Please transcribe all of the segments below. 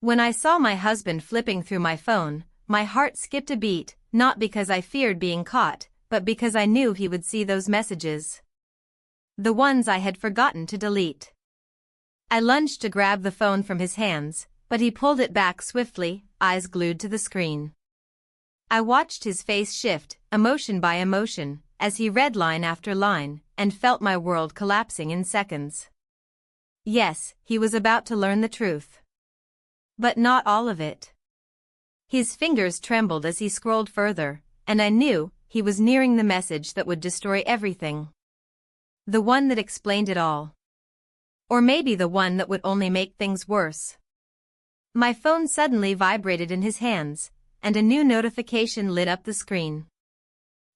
When I saw my husband flipping through my phone, my heart skipped a beat, not because I feared being caught, but because I knew he would see those messages. The ones I had forgotten to delete. I lunged to grab the phone from his hands, but he pulled it back swiftly, eyes glued to the screen. I watched his face shift, emotion by emotion, as he read line after line, and felt my world collapsing in seconds. Yes, he was about to learn the truth. But not all of it. His fingers trembled as he scrolled further, and I knew he was nearing the message that would destroy everything. The one that explained it all. Or maybe the one that would only make things worse. My phone suddenly vibrated in his hands, and a new notification lit up the screen.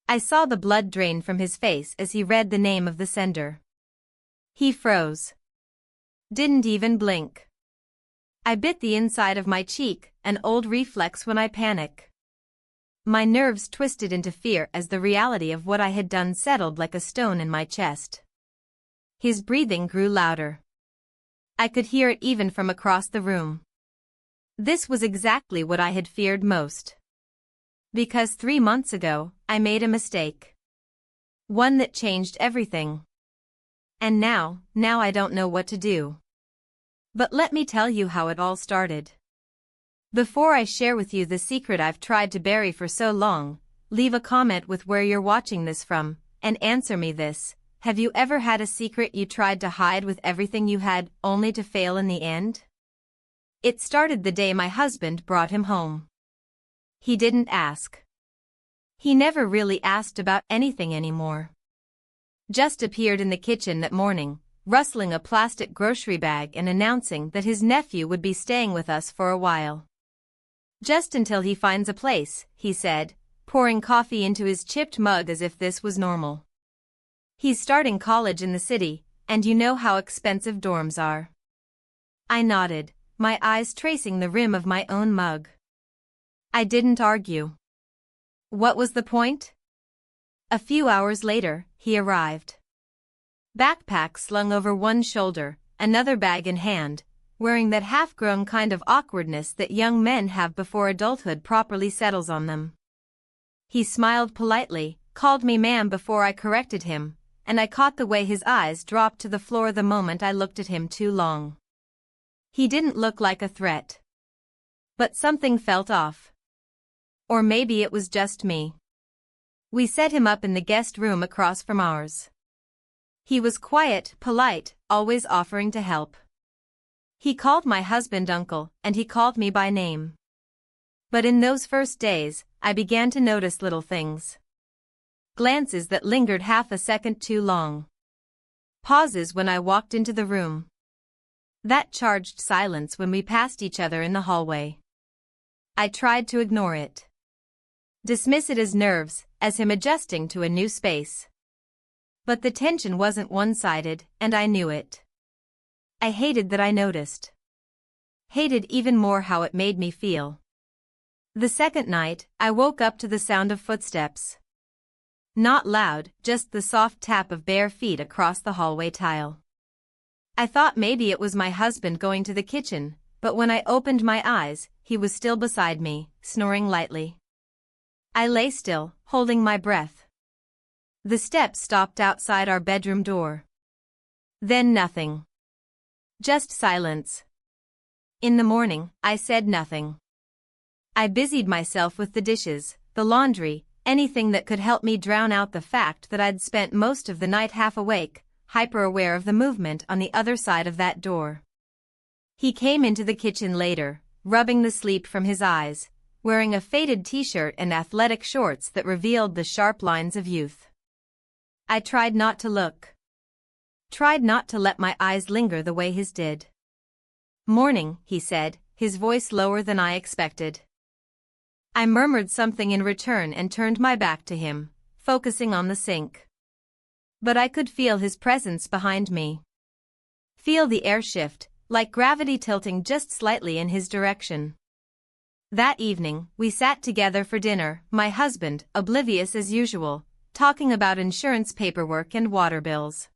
I saw the blood drain from his face as he read the name of the sender. He froze. Didn't even blink. I bit the inside of my cheek, an old reflex when I panic. My nerves twisted into fear as the reality of what I had done settled like a stone in my chest. His breathing grew louder. I could hear it even from across the room. This was exactly what I had feared most. Because 3 months ago, I made a mistake. One that changed everything. And now I don't know what to do. But let me tell you how it all started. Before I share with you the secret I've tried to bury for so long, leave a comment with where you're watching this from, and answer me this: have you ever had a secret you tried to hide with everything you had, only to fail in the end? It started the day my husband brought him home. He didn't ask. He never really asked about anything anymore. Just appeared in the kitchen that morning, rustling a plastic grocery bag and announcing that his nephew would be staying with us for a while. Just until he finds a place, he said, pouring coffee into his chipped mug as if this was normal. He's starting college in the city, and you know how expensive dorms are. I nodded, my eyes tracing the rim of my own mug. I didn't argue. What was the point? A few hours later, he arrived. Backpack slung over one shoulder, another bag in hand, wearing that half-grown kind of awkwardness that young men have before adulthood properly settles on them. He smiled politely, called me ma'am before I corrected him, and I caught the way his eyes dropped to the floor the moment I looked at him too long. He didn't look like a threat. But something felt off. Or maybe it was just me. We set him up in the guest room across from ours. He was quiet, polite, always offering to help. He called my husband uncle, and he called me by name. But in those first days, I began to notice little things. Glances that lingered half a second too long. Pauses when I walked into the room. That charged silence when we passed each other in the hallway. I tried to ignore it. Dismiss it as nerves, as him adjusting to a new space. But the tension wasn't one-sided, and I knew it. I hated that I noticed. Hated even more how it made me feel. The second night, I woke up to the sound of footsteps. Not loud, just the soft tap of bare feet across the hallway tile. I thought maybe it was my husband going to the kitchen, but when I opened my eyes, he was still beside me, snoring lightly. I lay still, holding my breath. The steps stopped outside our bedroom door. Then nothing. Just silence. In the morning, I said nothing. I busied myself with the dishes, the laundry, anything that could help me drown out the fact that I'd spent most of the night half awake, hyper-aware of the movement on the other side of that door. He came into the kitchen later, rubbing the sleep from his eyes, wearing a faded t-shirt and athletic shorts that revealed the sharp lines of youth. I tried not to look. Tried not to let my eyes linger the way his did. "Morning," he said, his voice lower than I expected. I murmured something in return and turned my back to him, focusing on the sink. But I could feel his presence behind me. Feel the air shift, like gravity tilting just slightly in his direction. That evening, we sat together for dinner, my husband, oblivious as usual, talking about insurance paperwork and water bills.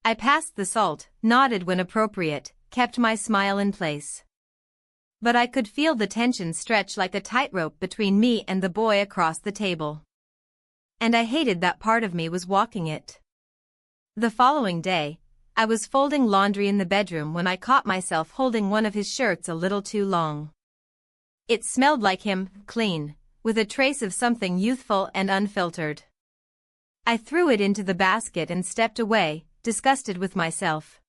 I passed the salt, nodded when appropriate, kept my smile in place. But I could feel the tension stretch like a tightrope between me and the boy across the table. And I hated that part of me was walking it. The following day, I was folding laundry in the bedroom when I caught myself holding one of his shirts a little too long. It smelled like him, clean, with a trace of something youthful and unfiltered. I threw it into the basket and stepped away, disgusted with myself.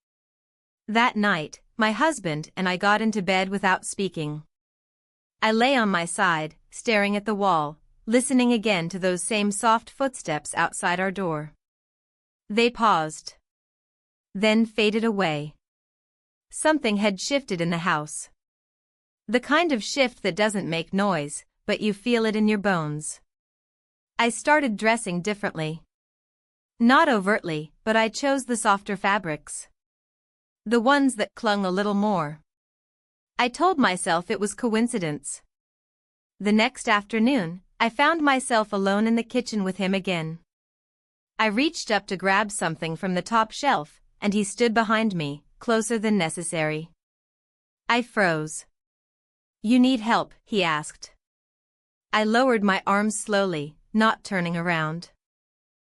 That night, my husband and I got into bed without speaking. I lay on my side, staring at the wall, listening again to those same soft footsteps outside our door. They paused. Then faded away. Something had shifted in the house. The kind of shift that doesn't make noise, but you feel it in your bones. I started dressing differently. Not overtly, but I chose the softer fabrics. The ones that clung a little more. I told myself it was coincidence. The next afternoon, I found myself alone in the kitchen with him again. I reached up to grab something from the top shelf, and he stood behind me, closer than necessary. I froze. "You need help?" he asked. I lowered my arms slowly, not turning around.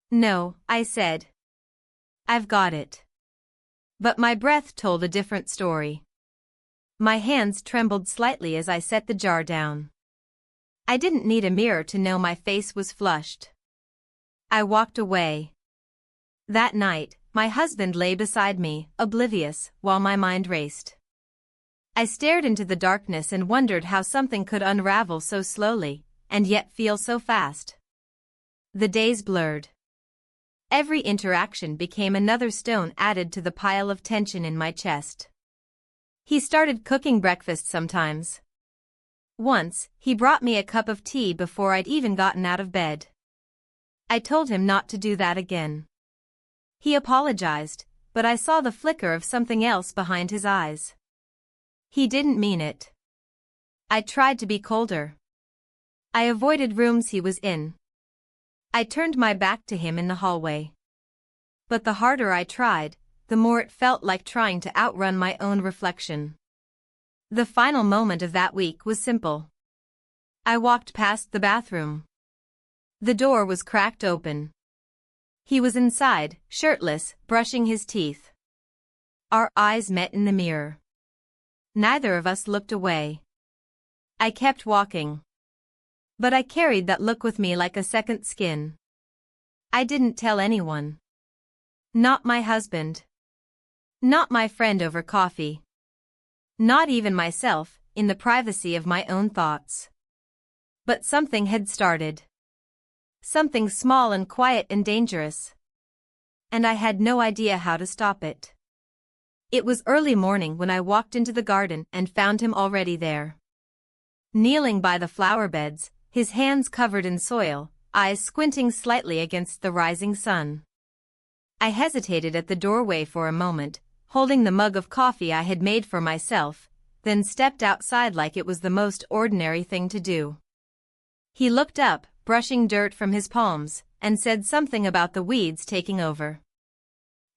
"No," I said. "I've got it." But my breath told a different story. My hands trembled slightly as I set the jar down. I didn't need a mirror to know my face was flushed. I walked away. That night, my husband lay beside me, oblivious, while my mind raced. I stared into the darkness and wondered how something could unravel so slowly, and yet feel so fast. The days blurred. Every interaction became another stone added to the pile of tension in my chest. He started cooking breakfast sometimes. Once, he brought me a cup of tea before I'd even gotten out of bed. I told him not to do that again. He apologized, but I saw the flicker of something else behind his eyes. He didn't mean it. I tried to be colder. I avoided rooms he was in. I turned my back to him in the hallway. But the harder I tried, the more it felt like trying to outrun my own reflection. The final moment of that week was simple. I walked past the bathroom. The door was cracked open. He was inside, shirtless, brushing his teeth. Our eyes met in the mirror. Neither of us looked away. I kept walking. But I carried that look with me like a second skin. I didn't tell anyone. Not my husband. Not my friend over coffee. Not even myself, in the privacy of my own thoughts. But something had started. Something small and quiet and dangerous. And I had no idea how to stop it. It was early morning when I walked into the garden and found him already there. Kneeling by the flower beds, his hands covered in soil, eyes squinting slightly against the rising sun. I hesitated at the doorway for a moment, holding the mug of coffee I had made for myself, then stepped outside like it was the most ordinary thing to do. He looked up, brushing dirt from his palms, and said something about the weeds taking over.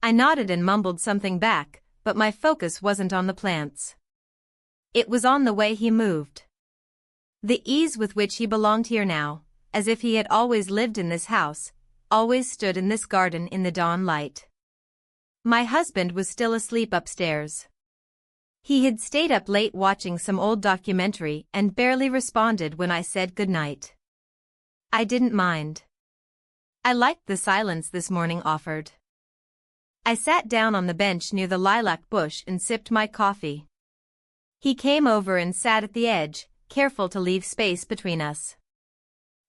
I nodded and mumbled something back, but my focus wasn't on the plants. It was on the way he moved. The ease with which he belonged here now, as if he had always lived in this house, always stood in this garden in the dawn light. My husband was still asleep upstairs. He had stayed up late watching some old documentary and barely responded when I said goodnight. I didn't mind. I liked the silence this morning offered. I sat down on the bench near the lilac bush and sipped my coffee. He came over and sat at the edge, careful to leave space between us.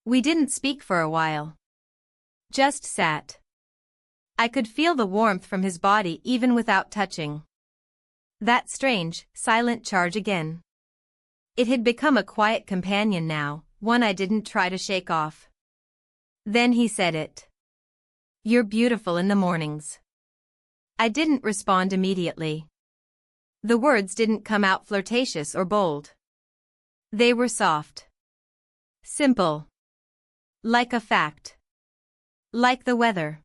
We didn't speak for a while. Just sat. I could feel the warmth from his body even without touching. That strange, silent charge again. It had become a quiet companion now, one I didn't try to shake off. Then he said it. "You're beautiful in the mornings." I didn't respond immediately. The words didn't come out flirtatious or bold. They were soft. Simple. Like a fact. Like the weather.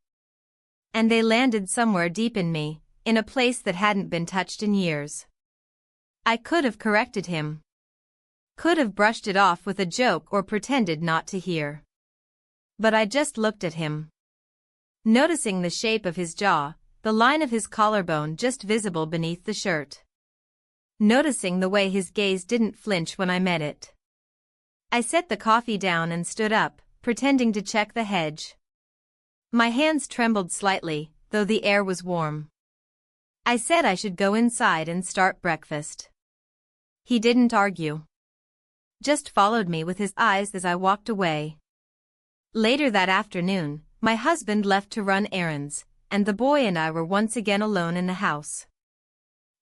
And they landed somewhere deep in me, in a place that hadn't been touched in years. I could have corrected him. Could have brushed it off with a joke or pretended not to hear. But I just looked at him. Noticing the shape of his jaw, the line of his collarbone just visible beneath the shirt. Noticing the way his gaze didn't flinch when I met it. I set the coffee down and stood up, pretending to check the hedge. My hands trembled slightly, though the air was warm. I said I should go inside and start breakfast. He didn't argue. Just followed me with his eyes as I walked away. Later that afternoon, my husband left to run errands, and the boy and I were once again alone in the house.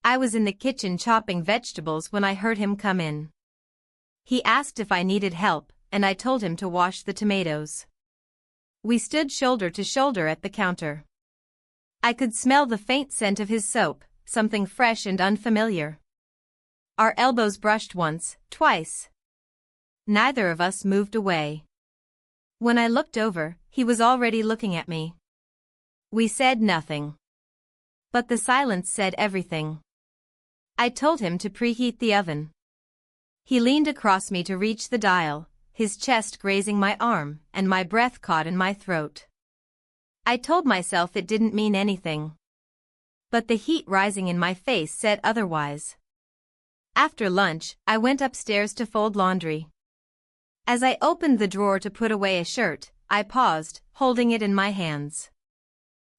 I was in the kitchen chopping vegetables when I heard him come in. He asked if I needed help, and I told him to wash the tomatoes. We stood shoulder to shoulder at the counter. I could smell the faint scent of his soap, something fresh and unfamiliar. Our elbows brushed once, twice. Neither of us moved away. When I looked over, he was already looking at me. We said nothing. But the silence said everything. I told him to preheat the oven. He leaned across me to reach the dial, his chest grazing my arm, and my breath caught in my throat. I told myself it didn't mean anything. But the heat rising in my face said otherwise. After lunch, I went upstairs to fold laundry. As I opened the drawer to put away a shirt, I paused, holding it in my hands.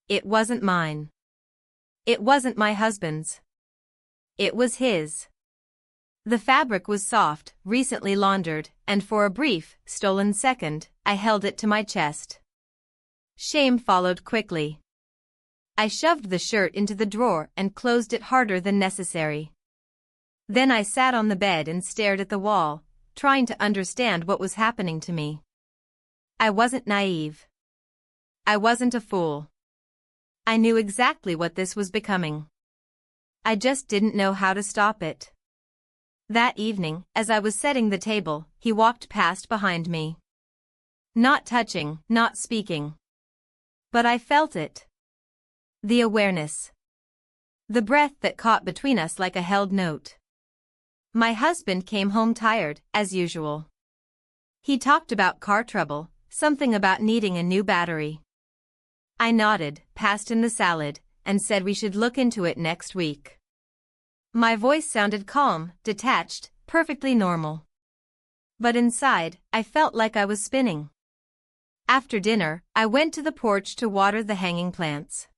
It wasn't mine. It wasn't my husband's. It was his. The fabric was soft, recently laundered, and for a brief, stolen second, I held it to my chest. Shame followed quickly. I shoved the shirt into the drawer and closed it harder than necessary. Then I sat on the bed and stared at the wall, trying to understand what was happening to me. I wasn't naive. I wasn't a fool. I knew exactly what this was becoming. I just didn't know how to stop it. That evening, as I was setting the table, he walked past behind me. Not touching, not speaking. But I felt it. The awareness. The breath that caught between us like a held note. My husband came home tired, as usual. He talked about car trouble, something about needing a new battery. I nodded, passed him the salad, and said we should look into it next week. My voice sounded calm, detached, perfectly normal. But inside, I felt like I was spinning. After dinner, I went to the porch to water the hanging plants.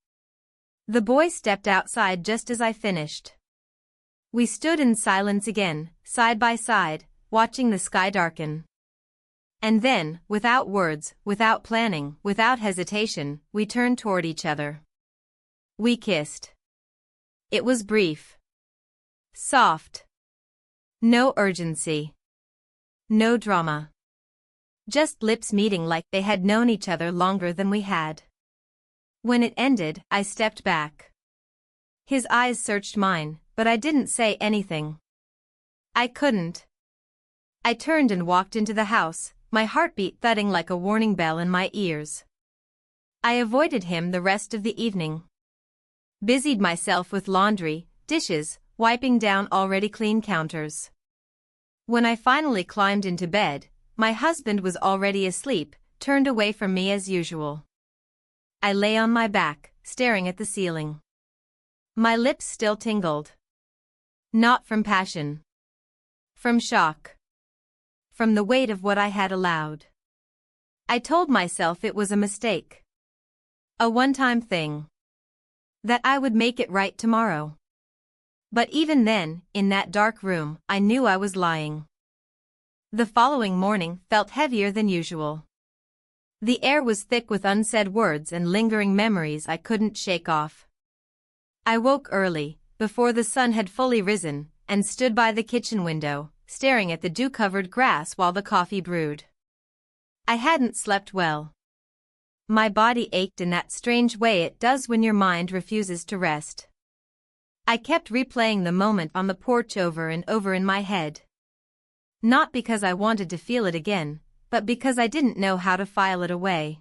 The boy stepped outside just as I finished. We stood in silence again, side by side, watching the sky darken. And then, without words, without planning, without hesitation, we turned toward each other. We kissed. It was brief. Soft. No urgency. No drama. Just lips meeting like they had known each other longer than we had. When it ended, I stepped back. His eyes searched mine, but I didn't say anything. I couldn't. I turned and walked into the house, my heartbeat thudding like a warning bell in my ears. I avoided him the rest of the evening. Busied myself with laundry, dishes, wiping down already clean counters. When I finally climbed into bed, my husband was already asleep, turned away from me as usual. I lay on my back, staring at the ceiling. My lips still tingled. Not from passion. From shock. From the weight of what I had allowed. I told myself it was a mistake. A one-time thing. That I would make it right tomorrow. But even then, in that dark room, I knew I was lying. The following morning felt heavier than usual. The air was thick with unsaid words and lingering memories I couldn't shake off. I woke early, before the sun had fully risen, and stood by the kitchen window, staring at the dew-covered grass while the coffee brewed. I hadn't slept well. My body ached in that strange way it does when your mind refuses to rest. I kept replaying the moment on the porch over and over in my head. Not because I wanted to feel it again, but because I didn't know how to file it away.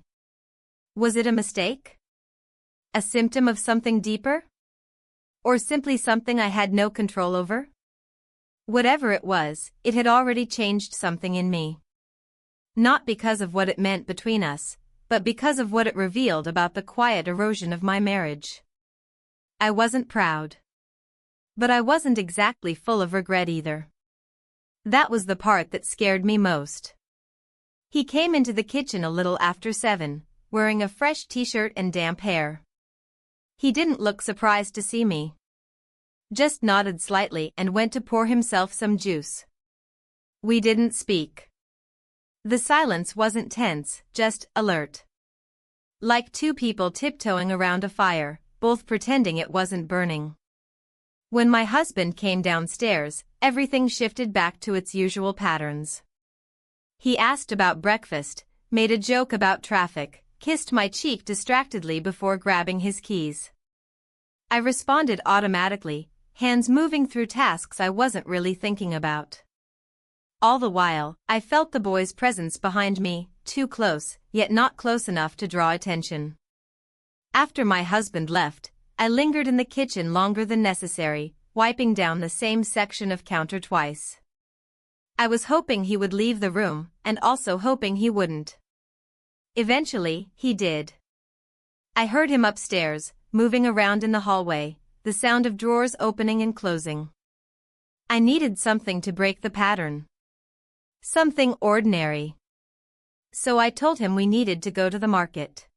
Was it a mistake? A symptom of something deeper? Or simply something I had no control over? Whatever it was, it had already changed something in me. Not because of what it meant between us, but because of what it revealed about the quiet erosion of my marriage. I wasn't proud. But I wasn't exactly full of regret either. That was the part that scared me most. He came into the kitchen a little after 7, wearing a fresh t-shirt and damp hair. He didn't look surprised to see me. Just nodded slightly and went to pour himself some juice. We didn't speak. The silence wasn't tense, just alert. Like two people tiptoeing around a fire, both pretending it wasn't burning. When my husband came downstairs, everything shifted back to its usual patterns. He asked about breakfast, made a joke about traffic, kissed my cheek distractedly before grabbing his keys. I responded automatically, hands moving through tasks I wasn't really thinking about. All the while, I felt the boy's presence behind me, too close, yet not close enough to draw attention. After my husband left, I lingered in the kitchen longer than necessary, wiping down the same section of counter twice. I was hoping he would leave the room, and also hoping he wouldn't. Eventually, he did. I heard him upstairs, moving around in the hallway, the sound of drawers opening and closing. I needed something to break the pattern. Something ordinary. So I told him we needed to go to the market.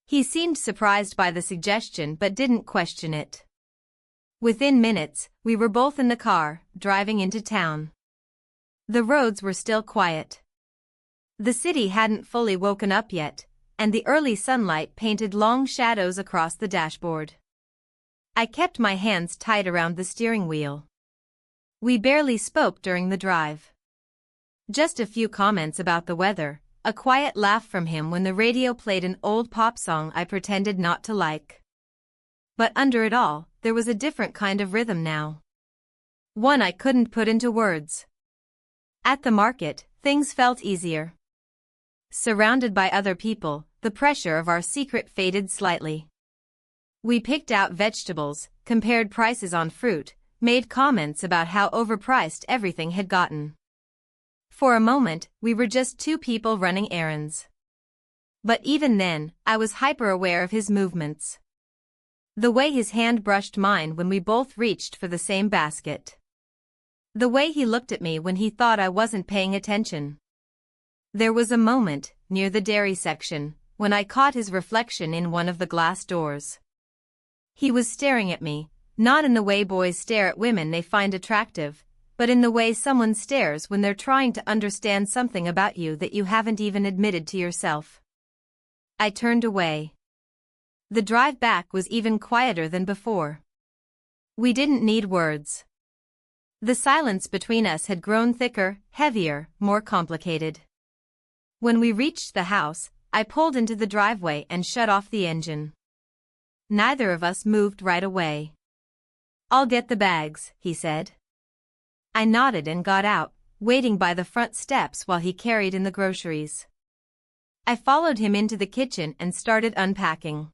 He seemed surprised by the suggestion but didn't question it. Within minutes, we were both in the car, driving into town. The roads were still quiet. The city hadn't fully woken up yet, and the early sunlight painted long shadows across the dashboard. I kept my hands tight around the steering wheel. We barely spoke during the drive. Just a few comments about the weather, a quiet laugh from him when the radio played an old pop song I pretended not to like. But under it all, there was a different kind of rhythm now. One I couldn't put into words. At the market, things felt easier. Surrounded by other people, the pressure of our secret faded slightly. We picked out vegetables, compared prices on fruit, made comments about how overpriced everything had gotten. For a moment, we were just two people running errands. But even then, I was hyper-aware of his movements. The way his hand brushed mine when we both reached for the same basket. The way he looked at me when he thought I wasn't paying attention. There was a moment, near the dairy section, when I caught his reflection in one of the glass doors. He was staring at me, not in the way boys stare at women they find attractive, but in the way someone stares when they're trying to understand something about you that you haven't even admitted to yourself. I turned away. The drive back was even quieter than before. We didn't need words. The silence between us had grown thicker, heavier, more complicated. When we reached the house, I pulled into the driveway and shut off the engine. Neither of us moved right away. "I'll get the bags," he said. I nodded and got out, waiting by the front steps while he carried in the groceries. I followed him into the kitchen and started unpacking.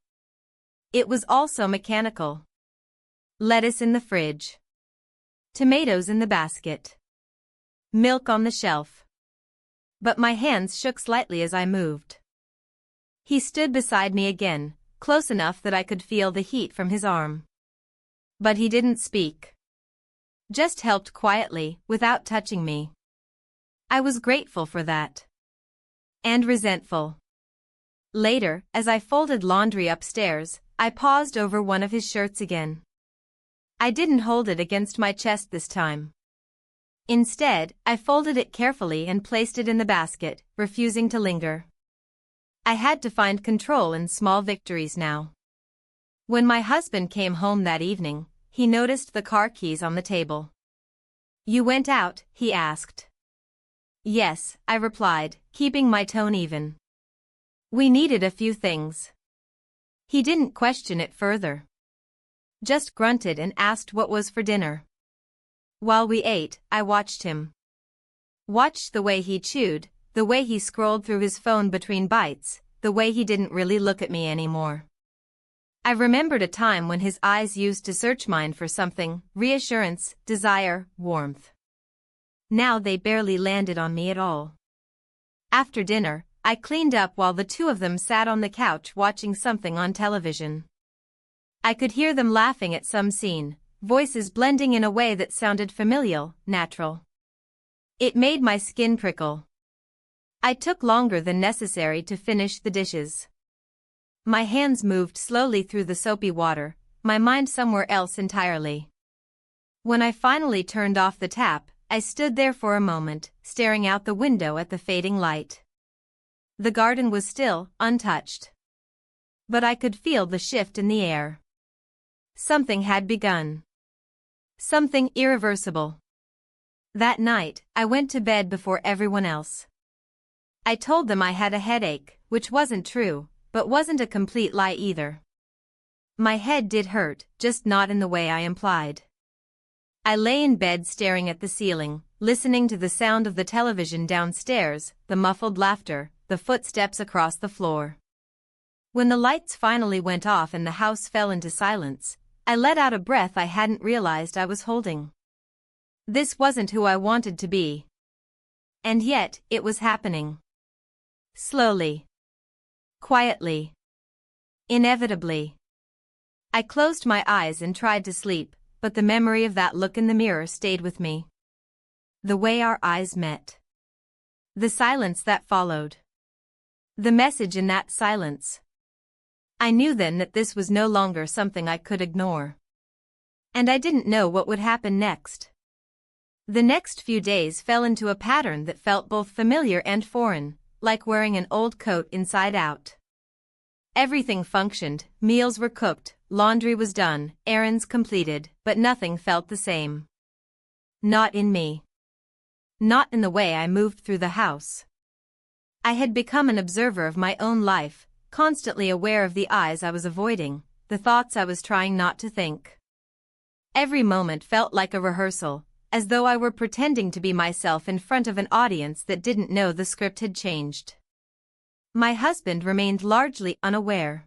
It was all so mechanical. Lettuce in the fridge. Tomatoes in the basket. Milk on the shelf. But my hands shook slightly as I moved. He stood beside me again, close enough that I could feel the heat from his arm. But he didn't speak. Just helped quietly, without touching me. I was grateful for that. And resentful. Later, as I folded laundry upstairs, I paused over one of his shirts again. I didn't hold it against my chest this time. Instead, I folded it carefully and placed it in the basket, refusing to linger. I had to find control in small victories now. When my husband came home that evening, he noticed the car keys on the table. "You went out?" he asked. "Yes," I replied, keeping my tone even. "We needed a few things." He didn't question it further. Just grunted and asked what was for dinner. While we ate, I watched him. Watched the way he chewed, the way he scrolled through his phone between bites, the way he didn't really look at me anymore. I remembered a time when his eyes used to search mine for something: reassurance, desire, warmth. Now they barely landed on me at all. After dinner, I cleaned up while the two of them sat on the couch watching something on television. I could hear them laughing at some scene, voices blending in a way that sounded familial, natural. It made my skin prickle. I took longer than necessary to finish the dishes. My hands moved slowly through the soapy water, my mind somewhere else entirely. When I finally turned off the tap, I stood there for a moment, staring out the window at the fading light. The garden was still, untouched. But I could feel the shift in the air. Something had begun. Something irreversible. That night, I went to bed before everyone else. I told them I had a headache, which wasn't true, but wasn't a complete lie either. My head did hurt, just not in the way I implied. I lay in bed staring at the ceiling, listening to the sound of the television downstairs, the muffled laughter, the footsteps across the floor. When the lights finally went off and the house fell into silence, I let out a breath I hadn't realized I was holding. This wasn't who I wanted to be. And yet, it was happening. Slowly. Quietly. Inevitably. I closed my eyes and tried to sleep, but the memory of that look in the mirror stayed with me. The way our eyes met. The silence that followed. The message in that silence. I knew then that this was no longer something I could ignore. And I didn't know what would happen next. The next few days fell into a pattern that felt both familiar and foreign, like wearing an old coat inside out. Everything functioned, meals were cooked, laundry was done, errands completed, but nothing felt the same. Not in me. Not in the way I moved through the house. I had become an observer of my own life, constantly aware of the eyes I was avoiding, the thoughts I was trying not to think. Every moment felt like a rehearsal, as though I were pretending to be myself in front of an audience that didn't know the script had changed. My husband remained largely unaware.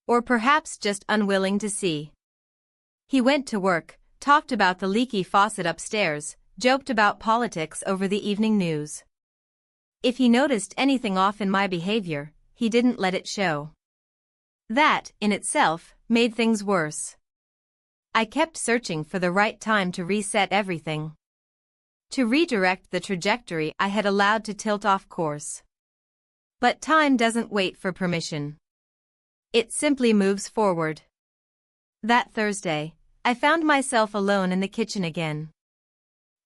Or perhaps just unwilling to see. He went to work, talked about the leaky faucet upstairs, joked about politics over the evening news. If he noticed anything off in my behavior, he didn't let it show. That, in itself, made things worse. I kept searching for the right time to reset everything. To redirect the trajectory I had allowed to tilt off course. But time doesn't wait for permission. It simply moves forward. That Thursday, I found myself alone in the kitchen again.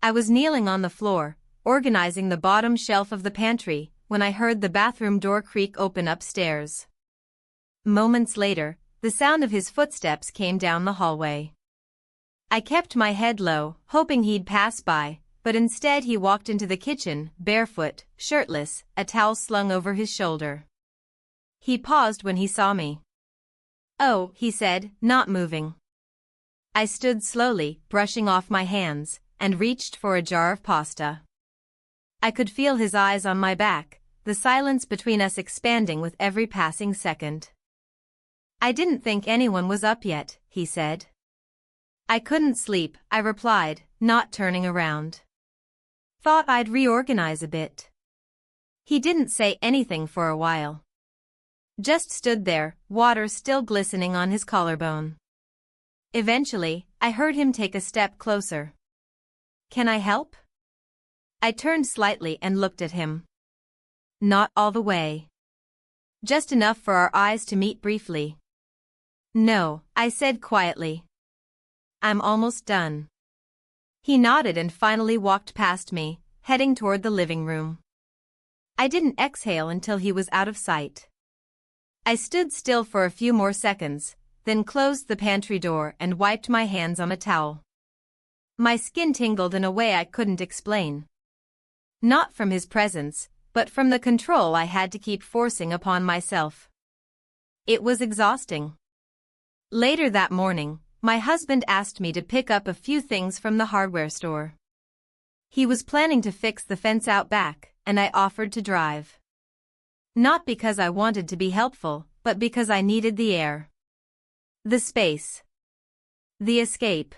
I was kneeling on the floor, organizing the bottom shelf of the pantry, when I heard the bathroom door creak open upstairs. Moments later, the sound of his footsteps came down the hallway. I kept my head low, hoping he'd pass by, but instead he walked into the kitchen, barefoot, shirtless, a towel slung over his shoulder. He paused when he saw me. "Oh," he said, not moving. I stood slowly, brushing off my hands, and reached for a jar of pasta. I could feel his eyes on my back, the silence between us expanding with every passing second. "I didn't think anyone was up yet," he said. "I couldn't sleep," I replied, not turning around. "Thought I'd reorganize a bit." He didn't say anything for a while. Just stood there, water still glistening on his collarbone. Eventually, I heard him take a step closer. "Can I help?" I turned slightly and looked at him. Not all the way. Just enough for our eyes to meet briefly. "No," I said quietly. "I'm almost done." He nodded and finally walked past me, heading toward the living room. I didn't exhale until he was out of sight. I stood still for a few more seconds, then closed the pantry door and wiped my hands on a towel. My skin tingled in a way I couldn't explain. Not from his presence, but from the control I had to keep forcing upon myself. It was exhausting. Later that morning, my husband asked me to pick up a few things from the hardware store. He was planning to fix the fence out back, and I offered to drive. Not because I wanted to be helpful, but because I needed the air. The space. The escape.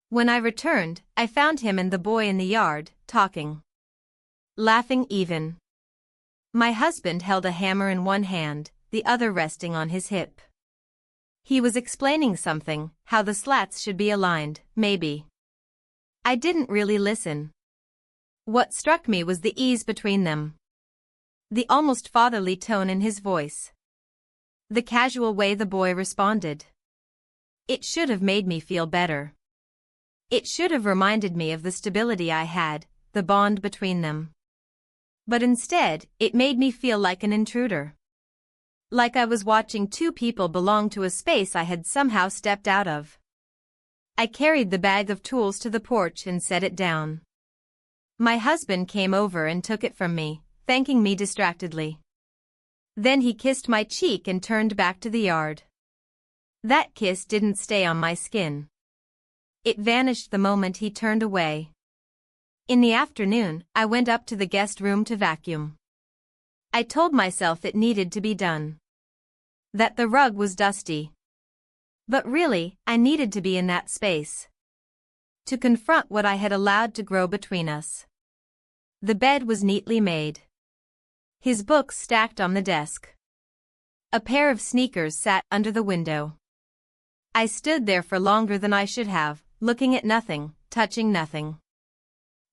When I returned, I found him and the boy in the yard, talking. Laughing even. My husband held a hammer in one hand, the other resting on his hip. He was explaining something, how the slats should be aligned, maybe. I didn't really listen. What struck me was the ease between them. The almost fatherly tone in his voice. The casual way the boy responded. It should have made me feel better. It should have reminded me of the stability I had, the bond between them. But instead, it made me feel like an intruder. Like I was watching two people belong to a space I had somehow stepped out of. I carried the bag of tools to the porch and set it down. My husband came over and took it from me, thanking me distractedly. Then he kissed my cheek and turned back to the yard. That kiss didn't stay on my skin. It vanished the moment he turned away. In the afternoon, I went up to the guest room to vacuum. I told myself it needed to be done. That the rug was dusty. But really, I needed to be in that space. To confront what I had allowed to grow between us. The bed was neatly made. His books stacked on the desk. A pair of sneakers sat under the window. I stood there for longer than I should have, looking at nothing, touching nothing.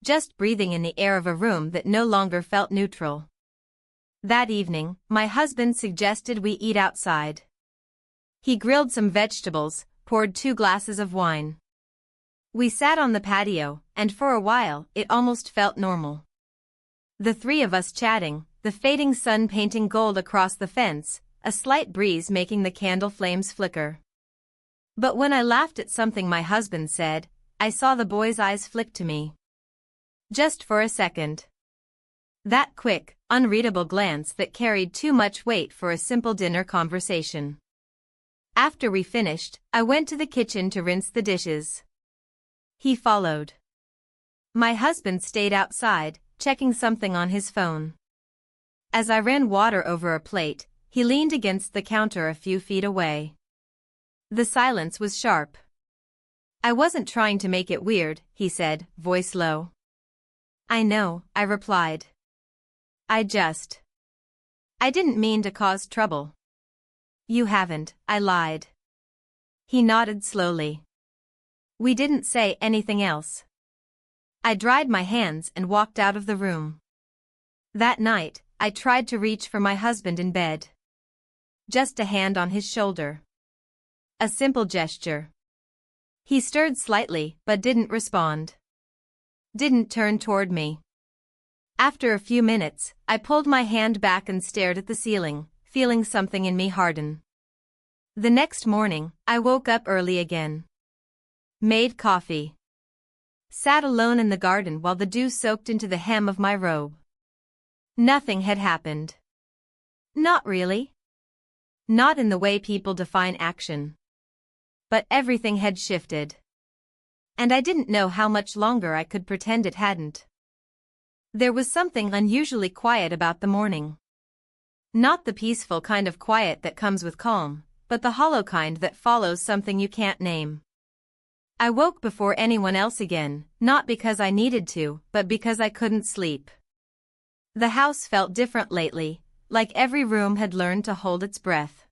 Just breathing in the air of a room that no longer felt neutral. That evening, my husband suggested we eat outside. He grilled some vegetables, poured 2 glasses of wine. We sat on the patio, and for a while, it almost felt normal. The three of us chatting, the fading sun painting gold across the fence, a slight breeze making the candle flames flicker. But when I laughed at something my husband said, I saw the boy's eyes flick to me. Just for a second. That quick, unreadable glance that carried too much weight for a simple dinner conversation. After we finished, I went to the kitchen to rinse the dishes. He followed. My husband stayed outside, checking something on his phone. As I ran water over a plate, he leaned against the counter a few feet away. The silence was sharp. I wasn't trying to make it weird, he said, voice low. I know, I replied. I didn't mean to cause trouble. You haven't, I lied. He nodded slowly. We didn't say anything else. I dried my hands and walked out of the room. That night, I tried to reach for my husband in bed. Just a hand on his shoulder. A simple gesture. He stirred slightly, but didn't respond. Didn't turn toward me. After a few minutes, I pulled my hand back and stared at the ceiling, feeling something in me harden. The next morning, I woke up early again. Made coffee. Sat alone in the garden while the dew soaked into the hem of my robe. Nothing had happened. Not really. Not in the way people define action. But everything had shifted. And I didn't know how much longer I could pretend it hadn't. There was something unusually quiet about the morning. Not the peaceful kind of quiet that comes with calm, but the hollow kind that follows something you can't name. I woke before anyone else again, not because I needed to, but because I couldn't sleep. The house felt different lately, like every room had learned to hold its breath.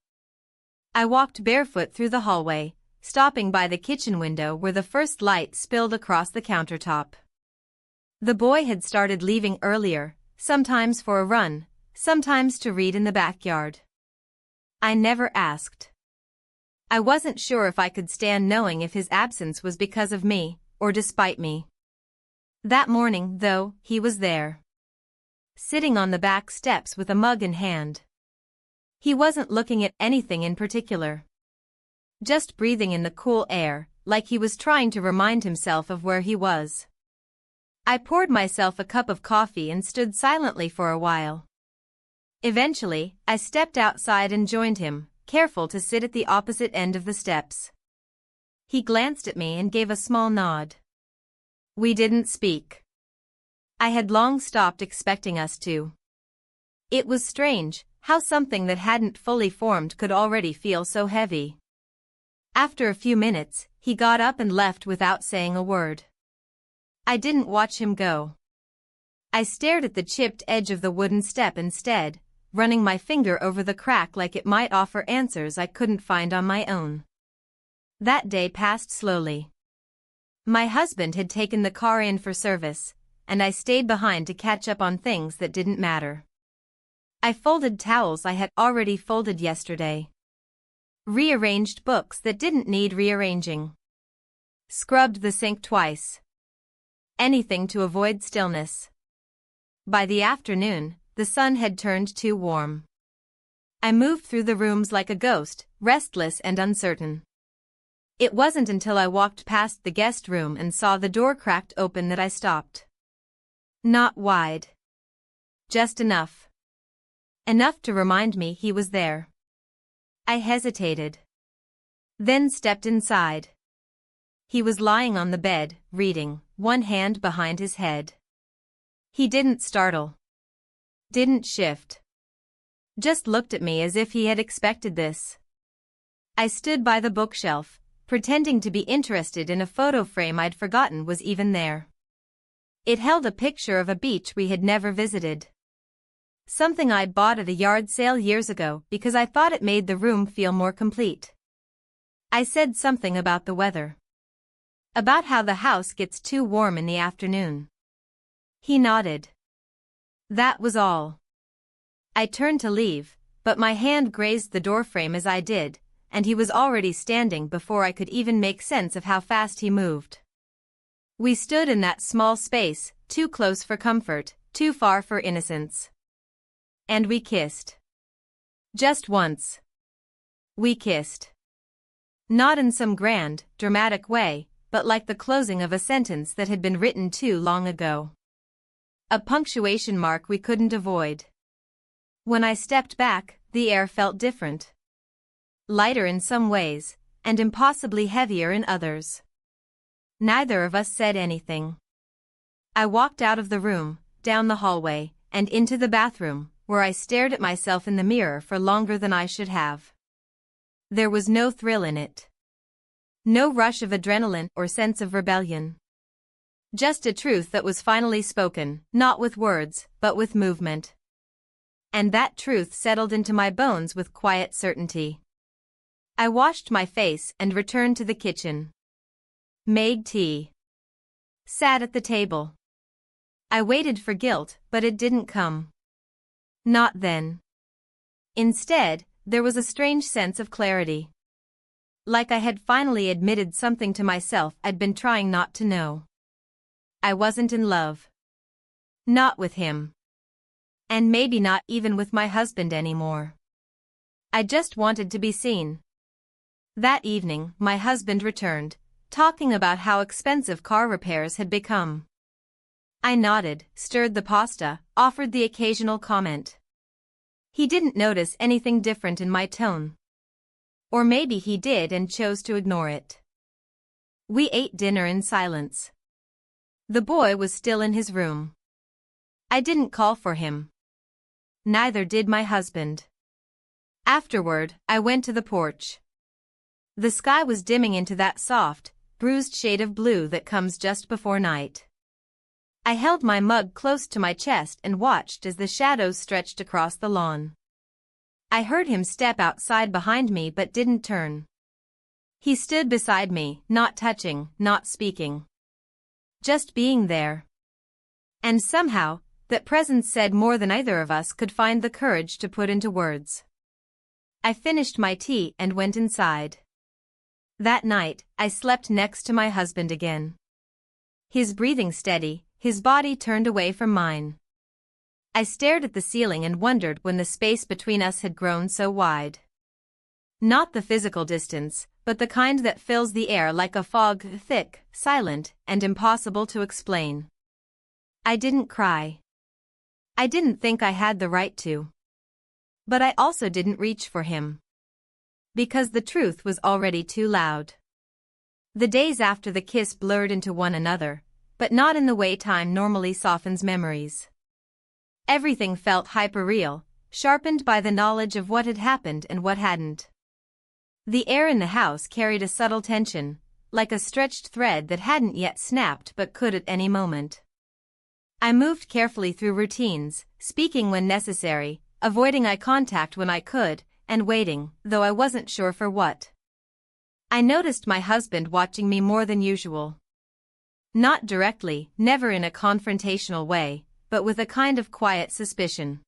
I walked barefoot through the hallway, stopping by the kitchen window where the first light spilled across the countertop. The boy had started leaving earlier, sometimes for a run, sometimes to read in the backyard. I never asked. I wasn't sure if I could stand knowing if his absence was because of me, or despite me. That morning, though, he was there. Sitting on the back steps with a mug in hand. He wasn't looking at anything in particular. Just breathing in the cool air, like he was trying to remind himself of where he was. I poured myself a cup of coffee and stood silently for a while. Eventually, I stepped outside and joined him, careful to sit at the opposite end of the steps. He glanced at me and gave a small nod. We didn't speak. I had long stopped expecting us to. It was strange, how something that hadn't fully formed could already feel so heavy. After a few minutes, he got up and left without saying a word. I didn't watch him go. I stared at the chipped edge of the wooden step instead, running my finger over the crack like it might offer answers I couldn't find on my own. That day passed slowly. My husband had taken the car in for service, and I stayed behind to catch up on things that didn't matter. I folded towels I had already folded yesterday. Rearranged books that didn't need rearranging. Scrubbed the sink twice. Anything to avoid stillness. By the afternoon, the sun had turned too warm. I moved through the rooms like a ghost, restless and uncertain. It wasn't until I walked past the guest room and saw the door cracked open that I stopped. Not wide. Just enough. Enough to remind me he was there. I hesitated. Then stepped inside. He was lying on the bed, reading, one hand behind his head. He didn't startle. Didn't shift. Just looked at me as if he had expected this. I stood by the bookshelf, pretending to be interested in a photo frame I'd forgotten was even there. It held a picture of a beach we had never visited. Something I'd bought at a yard sale years ago because I thought it made the room feel more complete. I said something about the weather. About how the house gets too warm in the afternoon. He nodded. That was all. I turned to leave, but my hand grazed the doorframe as I did, and he was already standing before I could even make sense of how fast he moved. We stood in that small space, too close for comfort, too far for innocence. And we kissed. Just once. We kissed. Not in some grand, dramatic way, but like the closing of a sentence that had been written too long ago. A punctuation mark we couldn't avoid. When I stepped back, the air felt different. Lighter in some ways, and impossibly heavier in others. Neither of us said anything. I walked out of the room, down the hallway, and into the bathroom, where I stared at myself in the mirror for longer than I should have. There was no thrill in it. No rush of adrenaline or sense of rebellion. Just a truth that was finally spoken, not with words, but with movement. And that truth settled into my bones with quiet certainty. I washed my face and returned to the kitchen. Made tea. Sat at the table. I waited for guilt, but it didn't come. Not then. Instead, there was a strange sense of clarity. Like I had finally admitted something to myself I'd been trying not to know. I wasn't in love. Not with him. And maybe not even with my husband anymore. I just wanted to be seen. That evening, my husband returned, talking about how expensive car repairs had become. I nodded, stirred the pasta, offered the occasional comment. He didn't notice anything different in my tone. Or maybe he did and chose to ignore it. We ate dinner in silence. The boy was still in his room. I didn't call for him. Neither did my husband. Afterward, I went to the porch. The sky was dimming into that soft, bruised shade of blue that comes just before night. I held my mug close to my chest and watched as the shadows stretched across the lawn. I heard him step outside behind me but didn't turn. He stood beside me, not touching, not speaking. Just being there. And somehow, that presence said more than either of us could find the courage to put into words. I finished my tea and went inside. That night, I slept next to my husband again. His breathing steady, his body turned away from mine. I stared at the ceiling and wondered when the space between us had grown so wide. Not the physical distance, but the kind that fills the air like a fog, thick, silent, and impossible to explain. I didn't cry. I didn't think I had the right to. But I also didn't reach for him. Because the truth was already too loud. The days after the kiss blurred into one another, but not in the way time normally softens memories. Everything felt hyper-real, sharpened by the knowledge of what had happened and what hadn't. The air in the house carried a subtle tension, like a stretched thread that hadn't yet snapped but could at any moment. I moved carefully through routines, speaking when necessary, avoiding eye contact when I could, and waiting, though I wasn't sure for what. I noticed my husband watching me more than usual. Not directly, never in a confrontational way, but with a kind of quiet suspicion.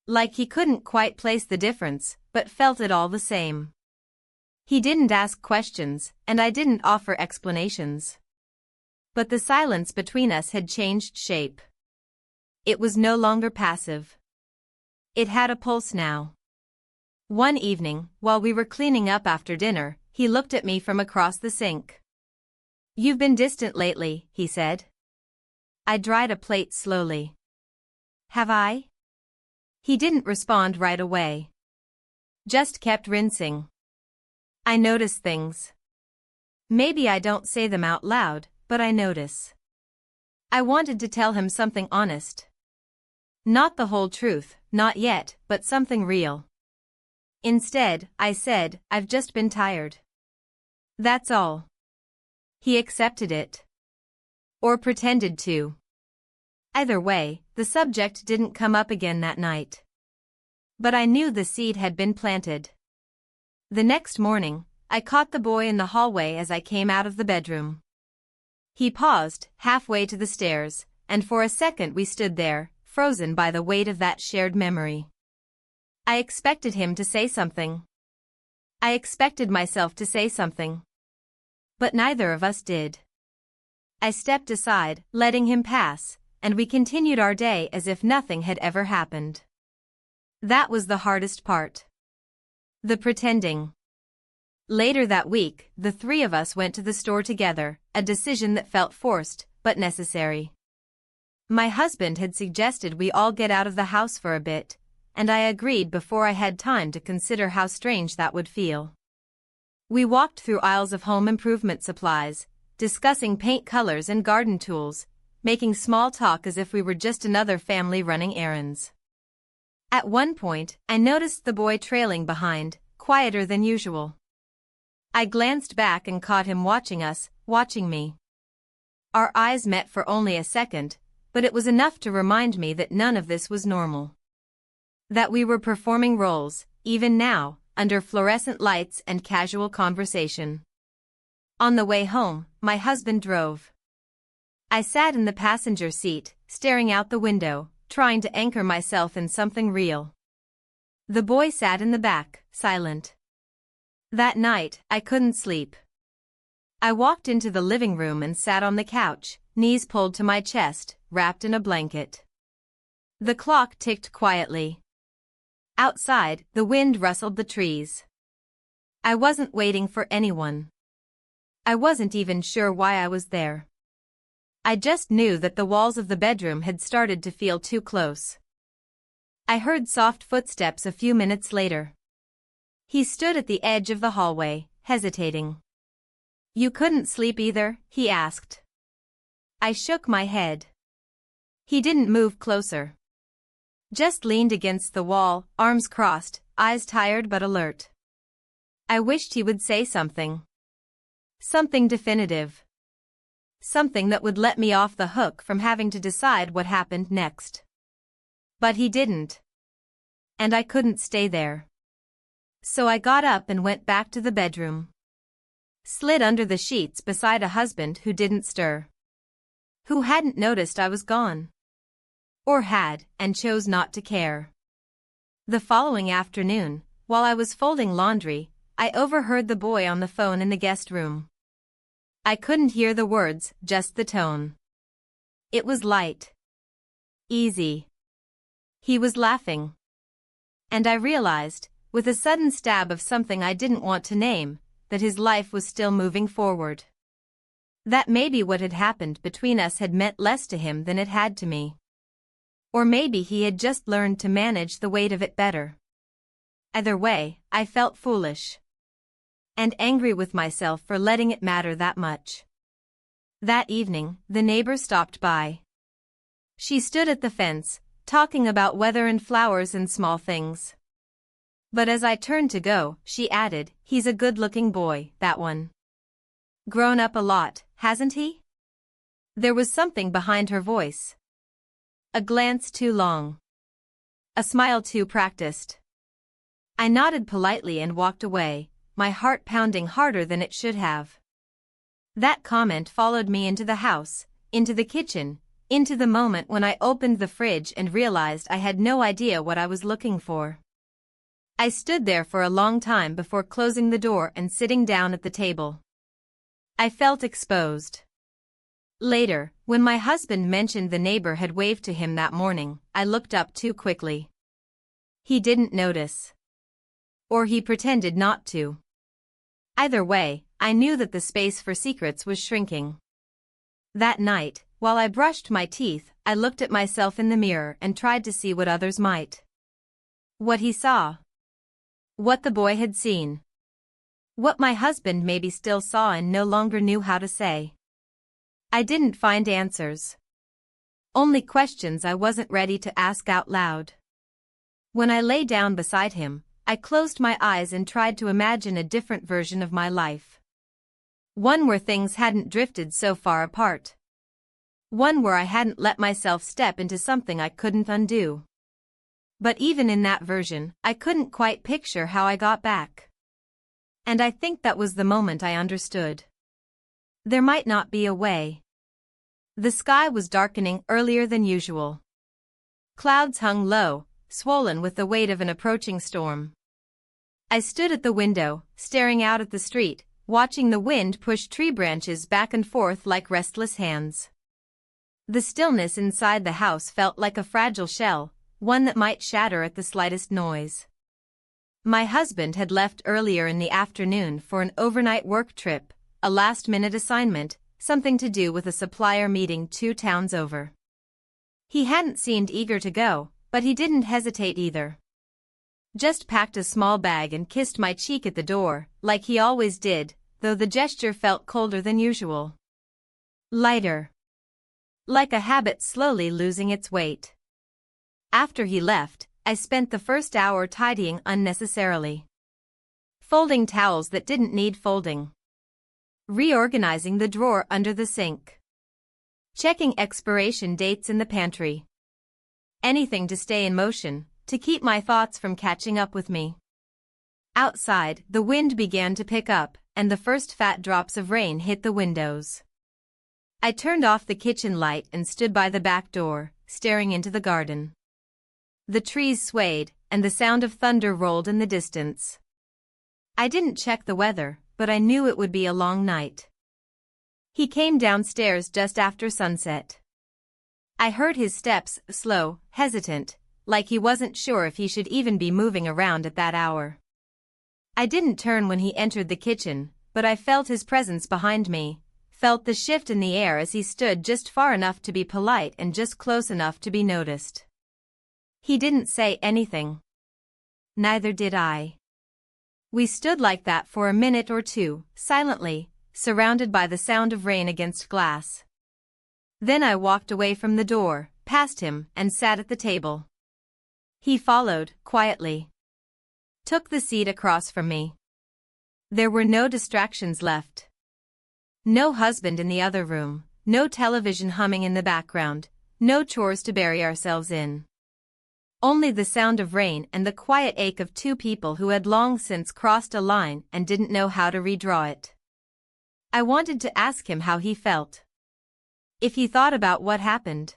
Like he couldn't quite place the difference, but felt it all the same. He didn't ask questions, and I didn't offer explanations. But the silence between us had changed shape. It was no longer passive. It had a pulse now. One evening, while we were cleaning up after dinner, he looked at me from across the sink. "You've been distant lately," he said. I dried a plate slowly. "Have I?" He didn't respond right away. Just kept rinsing. I notice things. Maybe I don't say them out loud, but I notice. I wanted to tell him something honest. Not the whole truth, not yet, but something real. Instead, I said, "I've just been tired. That's all." He accepted it. Or pretended to. Either way, the subject didn't come up again that night. But I knew the seed had been planted. The next morning, I caught the boy in the hallway as I came out of the bedroom. He paused, halfway to the stairs, and for a second we stood there, frozen by the weight of that shared memory. I expected him to say something. I expected myself to say something. But neither of us did. I stepped aside, letting him pass, and we continued our day as if nothing had ever happened. That was the hardest part. The pretending. Later that week, the three of us went to the store together, a decision that felt forced, but necessary. My husband had suggested we all get out of the house for a bit, and I agreed before I had time to consider how strange that would feel. We walked through aisles of home improvement supplies, discussing paint colors and garden tools, making small talk as if we were just another family running errands. At one point, I noticed the boy trailing behind, quieter than usual. I glanced back and caught him watching us, watching me. Our eyes met for only a second, but it was enough to remind me that none of this was normal. That we were performing roles, even now, under fluorescent lights and casual conversation. On the way home, my husband drove. I sat in the passenger seat, staring out the window, trying to anchor myself in something real. The boy sat in the back, silent. That night, I couldn't sleep. I walked into the living room and sat on the couch, knees pulled to my chest, wrapped in a blanket. The clock ticked quietly. Outside, the wind rustled the trees. I wasn't waiting for anyone. I wasn't even sure why I was there. I just knew that the walls of the bedroom had started to feel too close. I heard soft footsteps a few minutes later. He stood at the edge of the hallway, hesitating. "You couldn't sleep either?" he asked. I shook my head. He didn't move closer. Just leaned against the wall, arms crossed, eyes tired but alert. I wished he would say something. Something definitive. Something that would let me off the hook from having to decide what happened next. But he didn't. And I couldn't stay there. So I got up and went back to the bedroom. Slid under the sheets beside a husband who didn't stir. Who hadn't noticed I was gone. Or had, and chose not to care. The following afternoon, while I was folding laundry, I overheard the boy on the phone in the guest room. I couldn't hear the words, just the tone. It was light. Easy. He was laughing. And I realized, with a sudden stab of something I didn't want to name, that his life was still moving forward. That maybe what had happened between us had meant less to him than it had to me. Or maybe he had just learned to manage the weight of it better. Either way, I felt foolish. And angry with myself for letting it matter that much. That evening, the neighbor stopped by. She stood at the fence, talking about weather and flowers and small things. But as I turned to go, she added, "He's a good-looking boy, that one. Grown up a lot, hasn't he?" There was something behind her voice. A glance too long. A smile too practiced. I nodded politely and walked away, my heart pounding harder than it should have. That comment followed me into the house, into the kitchen, into the moment when I opened the fridge and realized I had no idea what I was looking for. I stood there for a long time before closing the door and sitting down at the table. I felt exposed. Later, when my husband mentioned the neighbor had waved to him that morning, I looked up too quickly. He didn't notice. Or he pretended not to. Either way, I knew that the space for secrets was shrinking. That night, while I brushed my teeth, I looked at myself in the mirror and tried to see what others might. What he saw. What the boy had seen. What my husband maybe still saw and no longer knew how to say. I didn't find answers. Only questions I wasn't ready to ask out loud. When I lay down beside him, I closed my eyes and tried to imagine a different version of my life. One where things hadn't drifted so far apart. One where I hadn't let myself step into something I couldn't undo. But even in that version, I couldn't quite picture how I got back. And I think that was the moment I understood. There might not be a way. The sky was darkening earlier than usual. Clouds hung low, swollen with the weight of an approaching storm. I stood at the window, staring out at the street, watching the wind push tree branches back and forth like restless hands. The stillness inside the house felt like a fragile shell, one that might shatter at the slightest noise. My husband had left earlier in the afternoon for an overnight work trip, a last-minute assignment, something to do with a supplier meeting 2 towns over. He hadn't seemed eager to go, but he didn't hesitate either. Just packed a small bag and kissed my cheek at the door, like he always did, though the gesture felt colder than usual. Lighter. Like a habit slowly losing its weight. After he left, I spent the first hour tidying unnecessarily. Folding towels that didn't need folding. Reorganizing the drawer under the sink. Checking expiration dates in the pantry. Anything to stay in motion, to keep my thoughts from catching up with me. Outside, the wind began to pick up, and the first fat drops of rain hit the windows. I turned off the kitchen light and stood by the back door, staring into the garden. The trees swayed, and the sound of thunder rolled in the distance. I didn't check the weather, but I knew it would be a long night. He came downstairs just after sunset. I heard his steps, slow, hesitant, like he wasn't sure if he should even be moving around at that hour. I didn't turn when he entered the kitchen, but I felt his presence behind me, felt the shift in the air as he stood just far enough to be polite and just close enough to be noticed. He didn't say anything. Neither did I. We stood like that for a minute or two, silently, surrounded by the sound of rain against glass. Then I walked away from the door, past him, and sat at the table. He followed, quietly. Took the seat across from me. There were no distractions left. No husband in the other room, no television humming in the background, no chores to bury ourselves in. Only the sound of rain and the quiet ache of 2 people who had long since crossed a line and didn't know how to redraw it. I wanted to ask him how he felt. If he thought about what happened.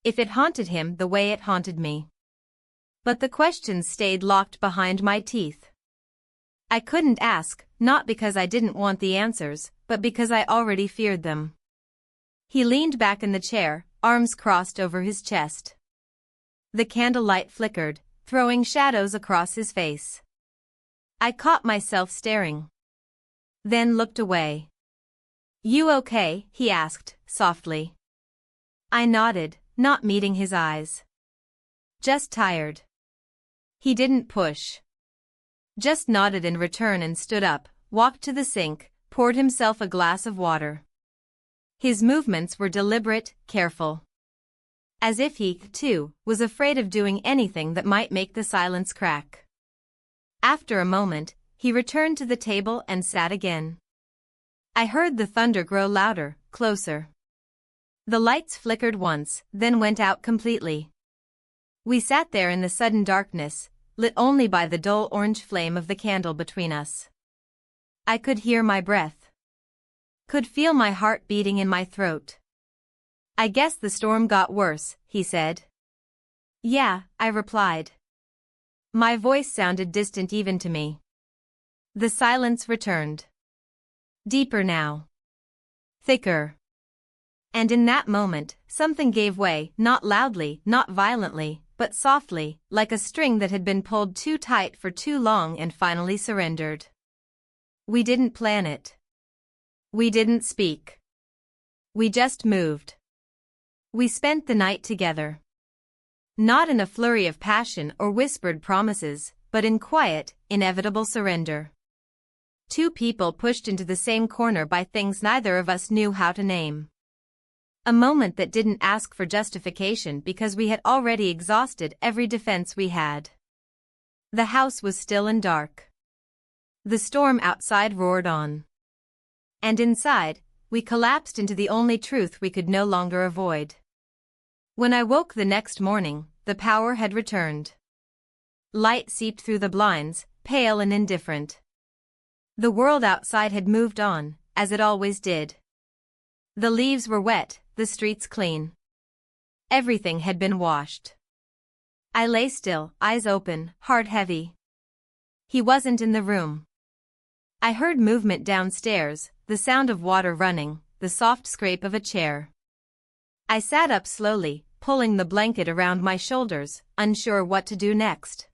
If it haunted him the way it haunted me. But the questions stayed locked behind my teeth. I couldn't ask, not because I didn't want the answers, but because I already feared them. He leaned back in the chair, arms crossed over his chest. The candlelight flickered, throwing shadows across his face. I caught myself staring. Then looked away. "You okay?" he asked, softly. I nodded, not meeting his eyes. "Just tired." He didn't push. Just nodded in return and stood up, walked to the sink, poured himself a glass of water. His movements were deliberate, careful. As if he, too, was afraid of doing anything that might make the silence crack. After a moment, he returned to the table and sat again. I heard the thunder grow louder, closer. The lights flickered once, then went out completely. We sat there in the sudden darkness, lit only by the dull orange flame of the candle between us. I could hear my breath. Could feel my heart beating in my throat. "I guess the storm got worse," he said. "Yeah," I replied. My voice sounded distant even to me. The silence returned. Deeper now. Thicker. And in that moment, something gave way, not loudly, not violently, but softly, like a string that had been pulled too tight for too long and finally surrendered. We didn't plan it. We didn't speak. We just moved. We spent the night together. Not in a flurry of passion or whispered promises, but in quiet, inevitable surrender. Two people pushed into the same corner by things neither of us knew how to name. A moment that didn't ask for justification because we had already exhausted every defense we had. The house was still and dark. The storm outside roared on. And inside, we collapsed into the only truth we could no longer avoid. When I woke the next morning, the power had returned. Light seeped through the blinds, pale and indifferent. The world outside had moved on, as it always did. The leaves were wet, the streets clean. Everything had been washed. I lay still, eyes open, heart heavy. He wasn't in the room. I heard movement downstairs, the sound of water running, the soft scrape of a chair. I sat up slowly, pulling the blanket around my shoulders, unsure what to do next.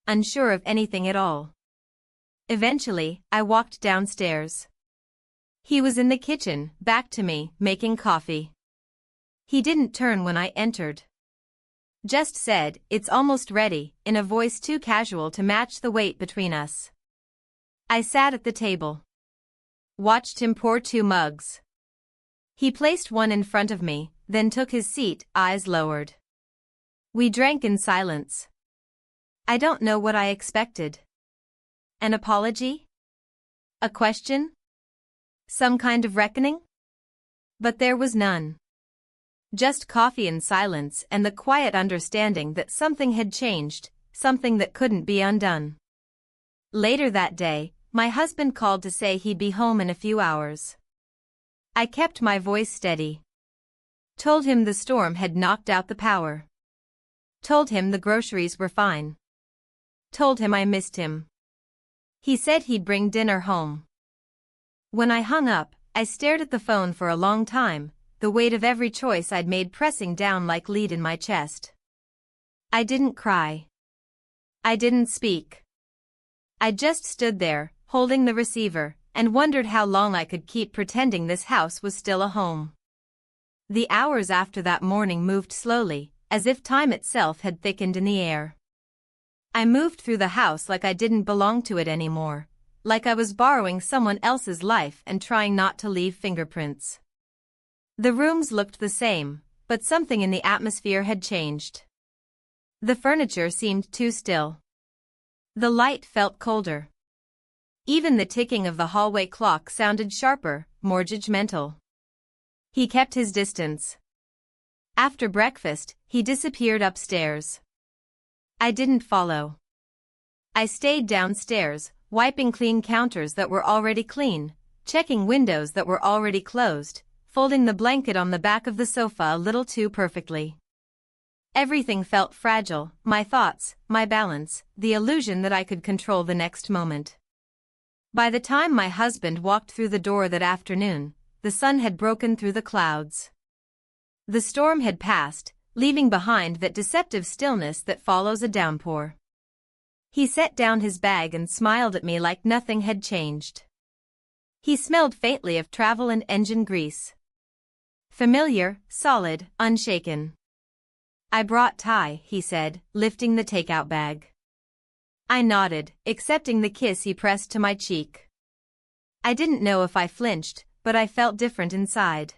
Unsure of anything at all. Eventually, I walked downstairs. He was in the kitchen, back to me, making coffee. He didn't turn when I entered. Just said, "It's almost ready," in a voice too casual to match the weight between us. I sat at the table. Watched him pour 2 mugs. He placed one in front of me, then took his seat, eyes lowered. We drank in silence. I don't know what I expected. An apology? A question? Some kind of reckoning? But there was none. Just coffee and silence and the quiet understanding that something had changed, something that couldn't be undone. Later that day, my husband called to say he'd be home in a few hours. I kept my voice steady. Told him the storm had knocked out the power. Told him the groceries were fine. Told him I missed him. He said he'd bring dinner home. When I hung up, I stared at the phone for a long time, the weight of every choice I'd made pressing down like lead in my chest. I didn't cry. I didn't speak. I just stood there, holding the receiver, and wondered how long I could keep pretending this house was still a home. The hours after that morning moved slowly, as if time itself had thickened in the air. I moved through the house like I didn't belong to it anymore, like I was borrowing someone else's life and trying not to leave fingerprints. The rooms looked the same, but something in the atmosphere had changed. The furniture seemed too still. The light felt colder. Even the ticking of the hallway clock sounded sharper, more judgmental. He kept his distance. After breakfast, he disappeared upstairs. I didn't follow. I stayed downstairs, wiping clean counters that were already clean, checking windows that were already closed, folding the blanket on the back of the sofa a little too perfectly. Everything felt fragile, my thoughts, my balance, the illusion that I could control the next moment. By the time my husband walked through the door that afternoon, the sun had broken through the clouds. The storm had passed, leaving behind that deceptive stillness that follows a downpour. He set down his bag and smiled at me like nothing had changed. He smelled faintly of travel and engine grease. Familiar, solid, unshaken. "I brought Thai," he said, lifting the takeout bag. I nodded, accepting the kiss he pressed to my cheek. I didn't know if I flinched, but I felt different inside.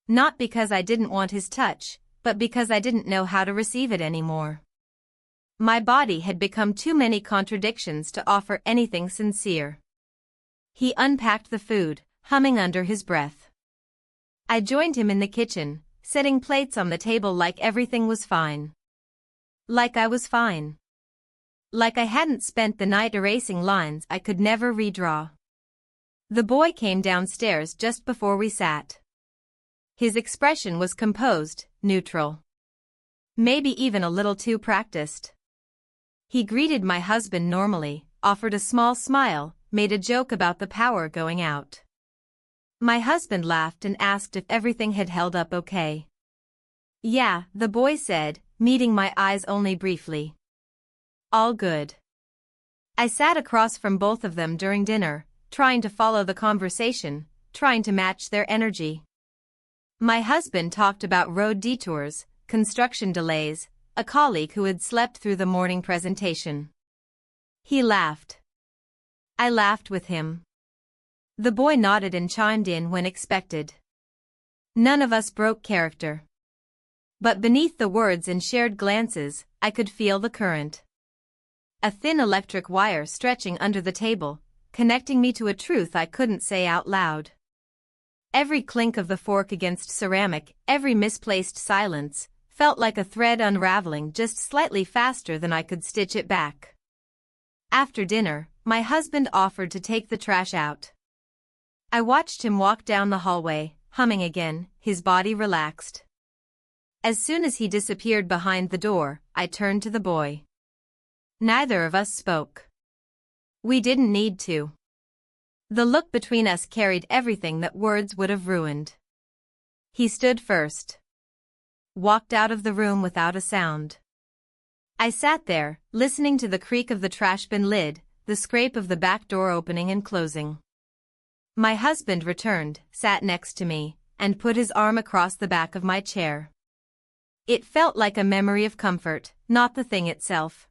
Not because I didn't want his touch, but because I didn't know how to receive it anymore. My body had become too many contradictions to offer anything sincere. He unpacked the food, humming under his breath. I joined him in the kitchen, setting plates on the table like everything was fine. Like I was fine. Like I hadn't spent the night erasing lines I could never redraw. The boy came downstairs just before we sat. His expression was composed, neutral. Maybe even a little too practiced. He greeted my husband normally, offered a small smile, made a joke about the power going out. My husband laughed and asked if everything had held up okay. Yeah, the boy said, meeting my eyes only briefly. All good. I sat across from both of them during dinner, trying to follow the conversation, trying to match their energy. My husband talked about road detours, construction delays, a colleague who had slept through the morning presentation. He laughed. I laughed with him. The boy nodded and chimed in when expected. None of us broke character. But beneath the words and shared glances, I could feel the current. A thin electric wire stretching under the table, connecting me to a truth I couldn't say out loud. Every clink of the fork against ceramic, every misplaced silence, felt like a thread unraveling just slightly faster than I could stitch it back. After dinner, my husband offered to take the trash out. I watched him walk down the hallway, humming again, his body relaxed. As soon as he disappeared behind the door, I turned to the boy. Neither of us spoke. We didn't need to. The look between us carried everything that words would have ruined. He stood first. Walked out of the room without a sound. I sat there, listening to the creak of the trash bin lid, the scrape of the back door opening and closing. My husband returned, sat next to me, and put his arm across the back of my chair. It felt like a memory of comfort, not the thing itself.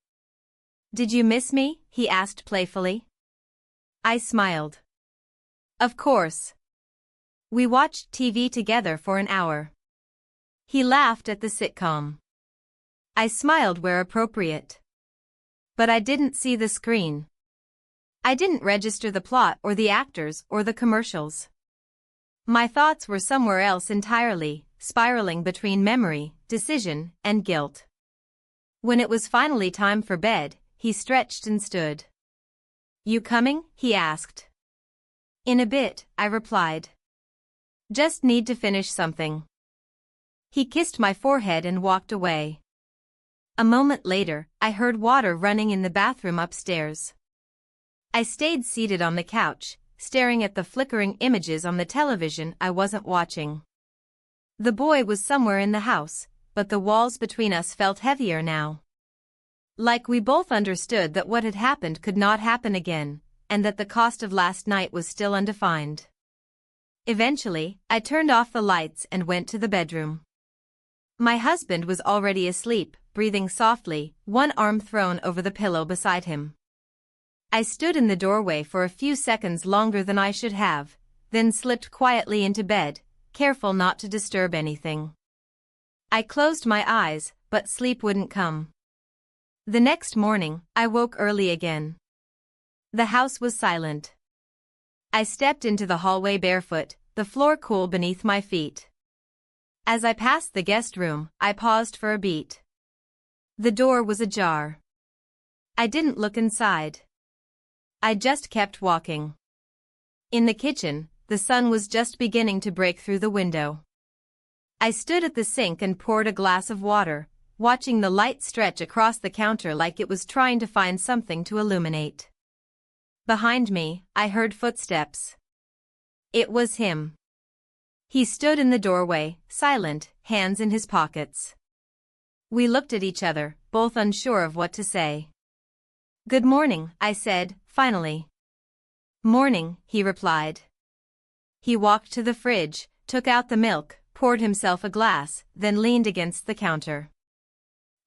Did you miss me? He asked playfully. I smiled. Of course. We watched TV together for an hour. He laughed at the sitcom. I smiled where appropriate. But I didn't see the screen. I didn't register the plot or the actors or the commercials. My thoughts were somewhere else entirely, spiraling between memory, decision, and guilt. When it was finally time for bed, he stretched and stood. You coming? He asked. In a bit, I replied. Just need to finish something. He kissed my forehead and walked away. A moment later, I heard water running in the bathroom upstairs. I stayed seated on the couch, staring at the flickering images on the television I wasn't watching. The boy was somewhere in the house, but the walls between us felt heavier now. Like we both understood that what had happened could not happen again, and that the cost of last night was still undefined. Eventually, I turned off the lights and went to the bedroom. My husband was already asleep, breathing softly, one arm thrown over the pillow beside him. I stood in the doorway for a few seconds longer than I should have, then slipped quietly into bed, careful not to disturb anything. I closed my eyes, but sleep wouldn't come. The next morning, I woke early again. The house was silent. I stepped into the hallway barefoot, the floor cool beneath my feet. As I passed the guest room, I paused for a beat. The door was ajar. I didn't look inside. I just kept walking. In the kitchen, the sun was just beginning to break through the window. I stood at the sink and poured a glass of water, watching the light stretch across the counter like it was trying to find something to illuminate. Behind me, I heard footsteps. It was him. He stood in the doorway, silent, hands in his pockets. We looked at each other, both unsure of what to say. Good morning, I said, finally. Morning, he replied. He walked to the fridge, took out the milk, poured himself a glass, then leaned against the counter.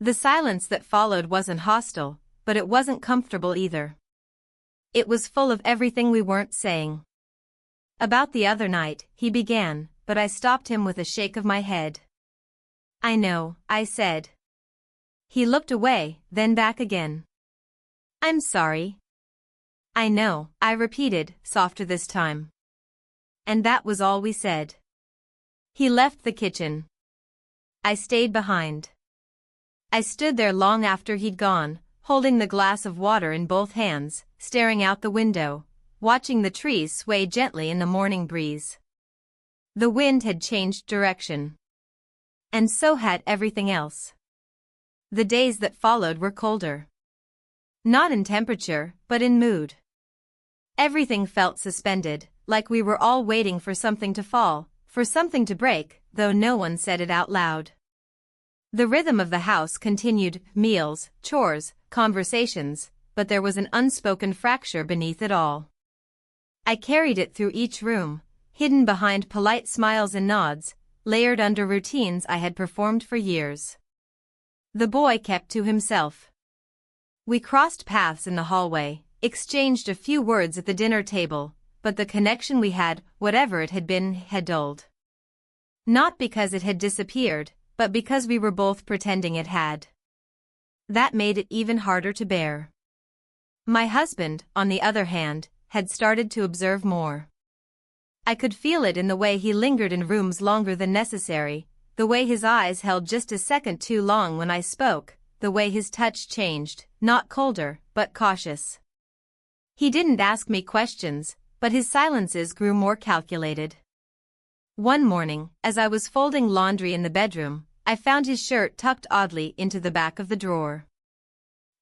The silence that followed wasn't hostile, but it wasn't comfortable either. It was full of everything we weren't saying. About the other night, he began, but I stopped him with a shake of my head. I know, I said. He looked away, then back again. I'm sorry. I know, I repeated, softer this time. And that was all we said. He left the kitchen. I stayed behind. I stood there long after he'd gone, holding the glass of water in both hands, staring out the window, watching the trees sway gently in the morning breeze. The wind had changed direction. And so had everything else. The days that followed were colder. Not in temperature, but in mood. Everything felt suspended, like we were all waiting for something to fall, for something to break, though no one said it out loud. The rhythm of the house continued, meals, chores, conversations, but there was an unspoken fracture beneath it all. I carried it through each room, hidden behind polite smiles and nods, layered under routines I had performed for years. The boy kept to himself. We crossed paths in the hallway, exchanged a few words at the dinner table, but the connection we had, whatever it had been, had dulled. Not because it had disappeared, but because we were both pretending it had. That made it even harder to bear. My husband, on the other hand, had started to observe more. I could feel it in the way he lingered in rooms longer than necessary, the way his eyes held just a second too long when I spoke, the way his touch changed, not colder, but cautious. He didn't ask me questions, but his silences grew more calculated. One morning, as I was folding laundry in the bedroom, I found his shirt tucked oddly into the back of the drawer.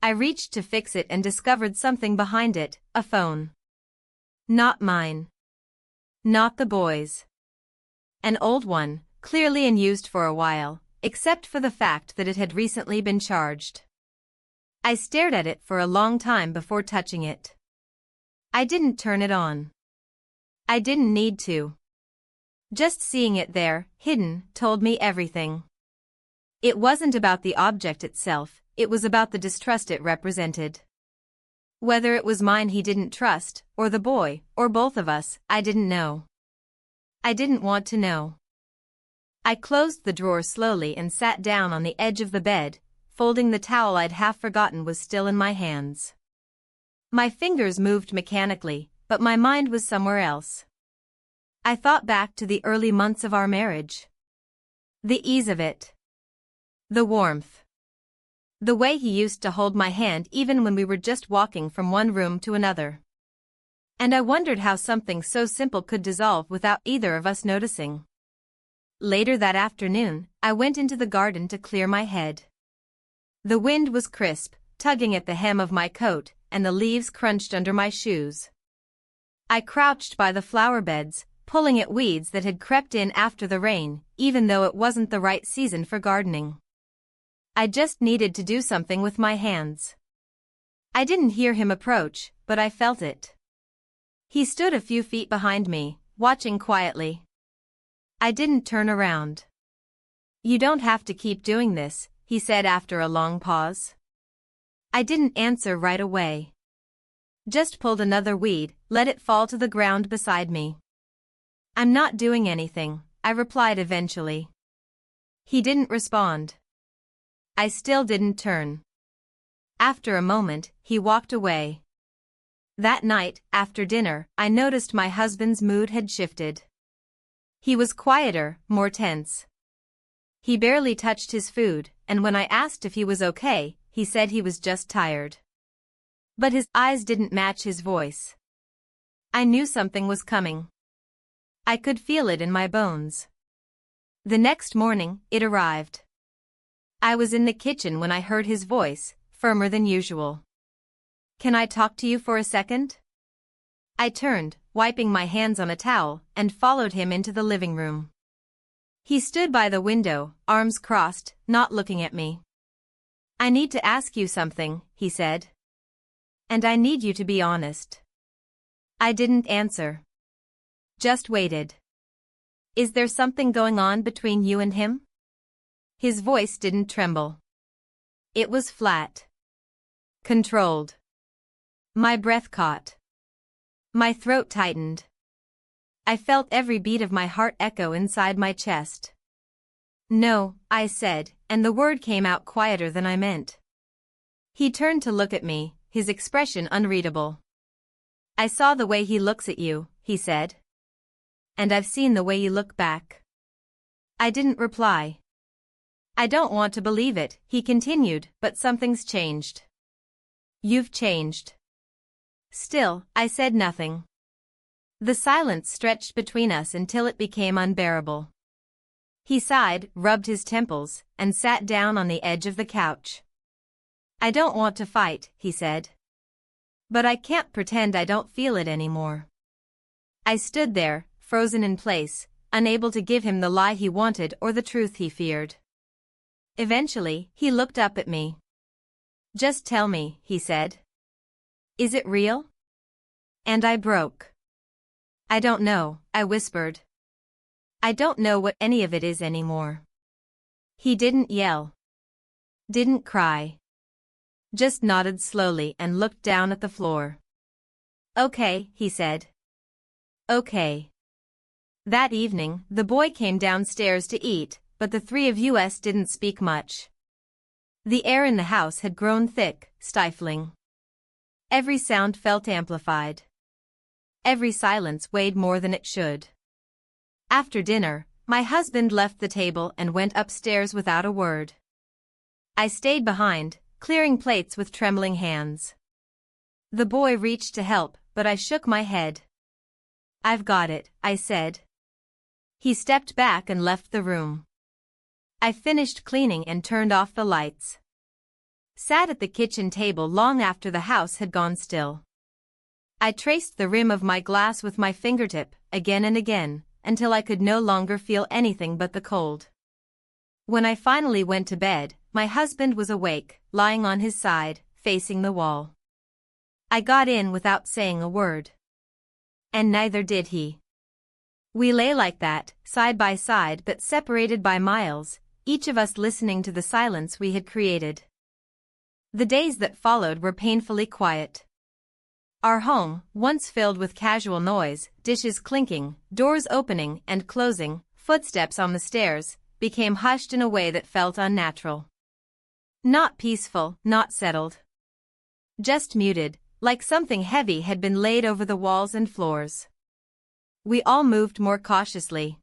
I reached to fix it and discovered something behind it, a phone. Not mine. Not the boy's. An old one, clearly unused for a while, except for the fact that it had recently been charged. I stared at it for a long time before touching it. I didn't turn it on. I didn't need to. Just seeing it there, hidden, told me everything. It wasn't about the object itself, it was about the distrust it represented. Whether it was mine he didn't trust, or the boy, or both of us, I didn't know. I didn't want to know. I closed the drawer slowly and sat down on the edge of the bed, folding the towel I'd half forgotten was still in my hands. My fingers moved mechanically, but my mind was somewhere else. I thought back to the early months of our marriage. The ease of it. The warmth. The way he used to hold my hand even when we were just walking from one room to another. And I wondered how something so simple could dissolve without either of us noticing. Later that afternoon, I went into the garden to clear my head. The wind was crisp, tugging at the hem of my coat, and the leaves crunched under my shoes. I crouched by the flower beds, pulling at weeds that had crept in after the rain, even though it wasn't the right season for gardening. I just needed to do something with my hands. I didn't hear him approach, but I felt it. He stood a few feet behind me, watching quietly. I didn't turn around. "You don't have to keep doing this," he said after a long pause. I didn't answer right away. Just pulled another weed, let it fall to the ground beside me. "I'm not doing anything," I replied eventually. He didn't respond. I still didn't turn. After a moment, he walked away. That night, after dinner, I noticed my husband's mood had shifted. He was quieter, more tense. He barely touched his food, and when I asked if he was okay, he said he was just tired. But his eyes didn't match his voice. I knew something was coming. I could feel it in my bones. The next morning, it arrived. I was in the kitchen when I heard his voice, firmer than usual. "Can I talk to you for a second?" I turned, wiping my hands on a towel, and followed him into the living room. He stood by the window, arms crossed, not looking at me. "I need to ask you something," he said. "And I need you to be honest." I didn't answer. Just waited. "Is there something going on between you and him?" His voice didn't tremble. It was flat. Controlled. My breath caught. My throat tightened. I felt every beat of my heart echo inside my chest. No, I said, and the word came out quieter than I meant. He turned to look at me, his expression unreadable. I saw the way he looks at you, he said. And I've seen the way you look back. I didn't reply. I don't want to believe it, he continued, but something's changed. You've changed. Still, I said nothing. The silence stretched between us until it became unbearable. He sighed, rubbed his temples, and sat down on the edge of the couch. I don't want to fight, he said. But I can't pretend I don't feel it anymore. I stood there, frozen in place, unable to give him the lie he wanted or the truth he feared. Eventually, he looked up at me. Just tell me, he said. Is it real? And I broke. I don't know, I whispered. I don't know what any of it is anymore. He didn't yell. Didn't cry. Just nodded slowly and looked down at the floor. Okay, he said. Okay. That evening, the boy came downstairs to eat, but the three of us didn't speak much. The air in the house had grown thick, stifling. Every sound felt amplified. Every silence weighed more than it should. After dinner, my husband left the table and went upstairs without a word. I stayed behind, clearing plates with trembling hands. The boy reached to help, but I shook my head. I've got it, I said. He stepped back and left the room. I finished cleaning and turned off the lights. Sat at the kitchen table long after the house had gone still. I traced the rim of my glass with my fingertip, again and again, until I could no longer feel anything but the cold. When I finally went to bed, my husband was awake, lying on his side, facing the wall. I got in without saying a word. And neither did he. We lay like that, side by side but separated by miles, each of us listening to the silence we had created. The days that followed were painfully quiet. Our home, once filled with casual noise, dishes clinking, doors opening and closing, footsteps on the stairs, became hushed in a way that felt unnatural. Not peaceful, not settled. Just muted, like something heavy had been laid over the walls and floors. We all moved more cautiously.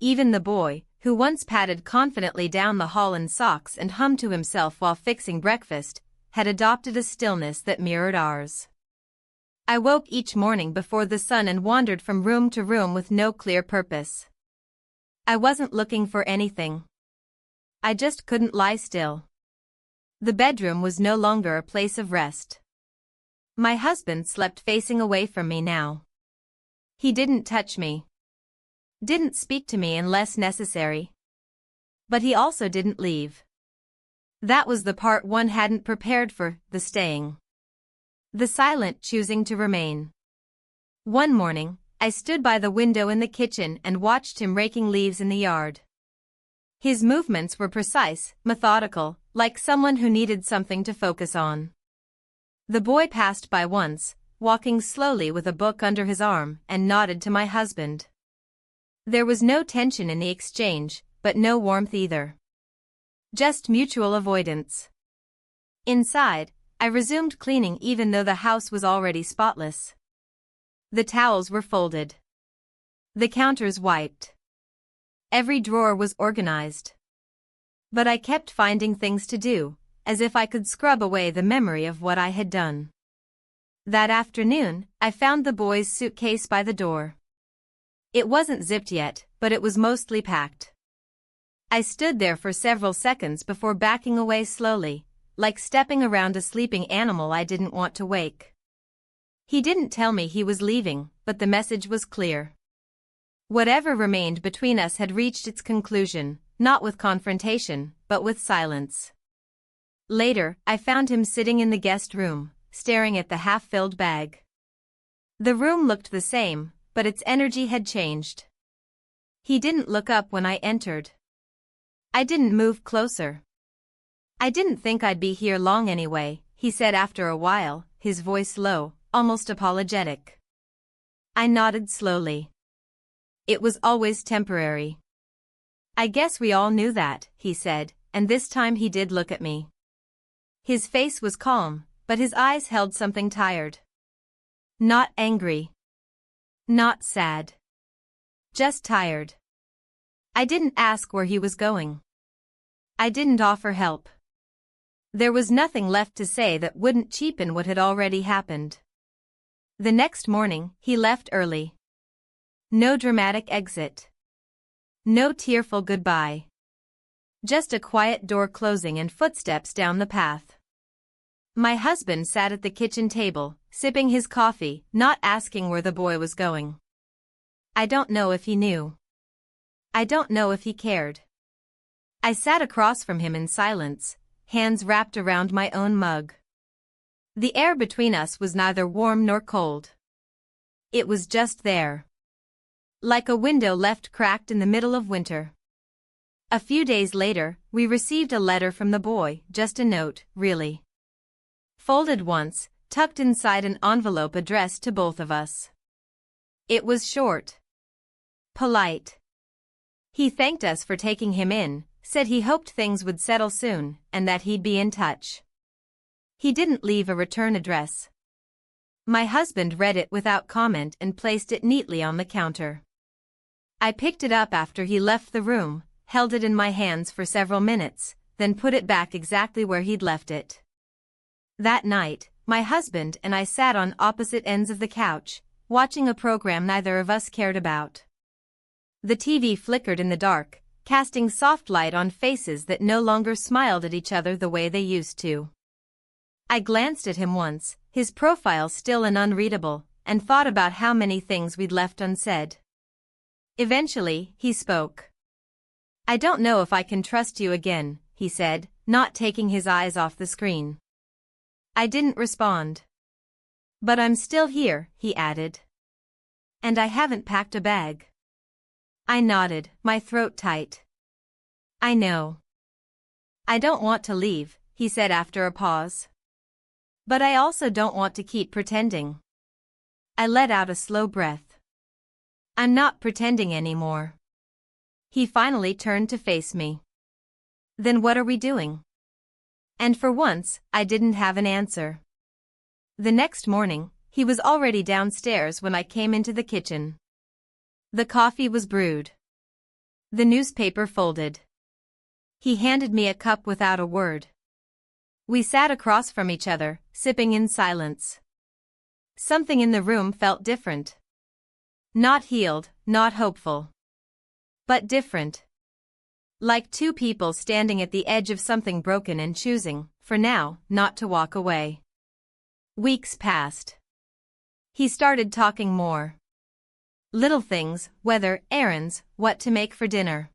Even the boy, who once padded confidently down the hall in socks and hummed to himself while fixing breakfast, had adopted a stillness that mirrored ours. I woke each morning before the sun and wandered from room to room with no clear purpose. I wasn't looking for anything. I just couldn't lie still. The bedroom was no longer a place of rest. My husband slept facing away from me now. He didn't touch me. Didn't speak to me unless necessary. But he also didn't leave. That was the part one hadn't prepared for, the staying. The silent choosing to remain. One morning, I stood by the window in the kitchen and watched him raking leaves in the yard. His movements were precise, methodical, like someone who needed something to focus on. The boy passed by once, walking slowly with a book under his arm, and nodded to my husband. There was no tension in the exchange, but no warmth either. Just mutual avoidance. Inside, I resumed cleaning even though the house was already spotless. The towels were folded. The counters wiped. Every drawer was organized. But I kept finding things to do, as if I could scrub away the memory of what I had done. That afternoon, I found the boy's suitcase by the door. It wasn't zipped yet, but it was mostly packed. I stood there for several seconds before backing away slowly, like stepping around a sleeping animal I didn't want to wake. He didn't tell me he was leaving, but the message was clear. Whatever remained between us had reached its conclusion, not with confrontation, but with silence. Later, I found him sitting in the guest room, staring at the half-filled bag. The room looked the same, but its energy had changed. He didn't look up when I entered. I didn't move closer. I didn't think I'd be here long anyway, he said after a while, his voice low, almost apologetic. I nodded slowly. It was always temporary. "I guess we all knew that," he said, and this time he did look at me. His face was calm, but his eyes held something tired. Not angry. Not sad. Just tired. I didn't ask where he was going. I didn't offer help. There was nothing left to say that wouldn't cheapen what had already happened. The next morning, he left early. No dramatic exit. No tearful goodbye. Just a quiet door closing and footsteps down the path. My husband sat at the kitchen table, sipping his coffee, not asking where the boy was going. I don't know if he knew. I don't know if he cared. I sat across from him in silence, hands wrapped around my own mug. The air between us was neither warm nor cold. It was just there. Like a window left cracked in the middle of winter. A few days later, we received a letter from the boy, just a note, really. Folded once, tucked inside an envelope addressed to both of us. It was short. Polite. He thanked us for taking him in, said he hoped things would settle soon, and that he'd be in touch. He didn't leave a return address. My husband read it without comment and placed it neatly on the counter. I picked it up after he left the room, held it in my hands for several minutes, then put it back exactly where he'd left it. That night, my husband and I sat on opposite ends of the couch, watching a program neither of us cared about. The TV flickered in the dark, casting soft light on faces that no longer smiled at each other the way they used to. I glanced at him once, his profile still and unreadable, and thought about how many things we'd left unsaid. Eventually, he spoke. "I don't know if I can trust you again," he said, not taking his eyes off the screen. I didn't respond. "But I'm still here," he added. "And I haven't packed a bag." I nodded, my throat tight. "I know. I don't want to leave," he said after a pause. "But I also don't want to keep pretending." I let out a slow breath. "I'm not pretending anymore." He finally turned to face me. "Then what are we doing?" And for once, I didn't have an answer. The next morning, he was already downstairs when I came into the kitchen. The coffee was brewed. The newspaper folded. He handed me a cup without a word. We sat across from each other, sipping in silence. Something in the room felt different. Not healed, not hopeful. But different. Like two people standing at the edge of something broken and choosing, for now, not to walk away. Weeks passed. He started talking more. Little things, weather, errands, what to make for dinner.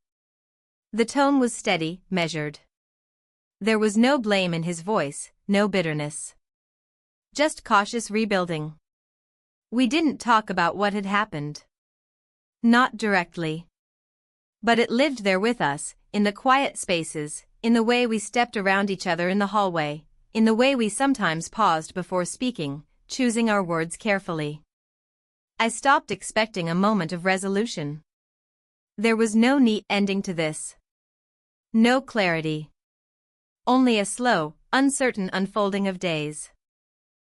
The tone was steady, measured. There was no blame in his voice, no bitterness. Just cautious rebuilding. We didn't talk about what had happened. Not directly. But it lived there with us, in the quiet spaces, in the way we stepped around each other in the hallway, in the way we sometimes paused before speaking, choosing our words carefully. I stopped expecting a moment of resolution. There was no neat ending to this. No clarity. Only a slow, uncertain unfolding of days.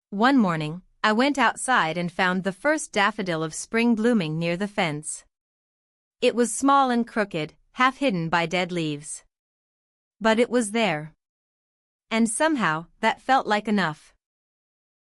One morning, I went outside and found the first daffodil of spring blooming near the fence. It was small and crooked, half hidden by dead leaves. But it was there. And somehow, that felt like enough.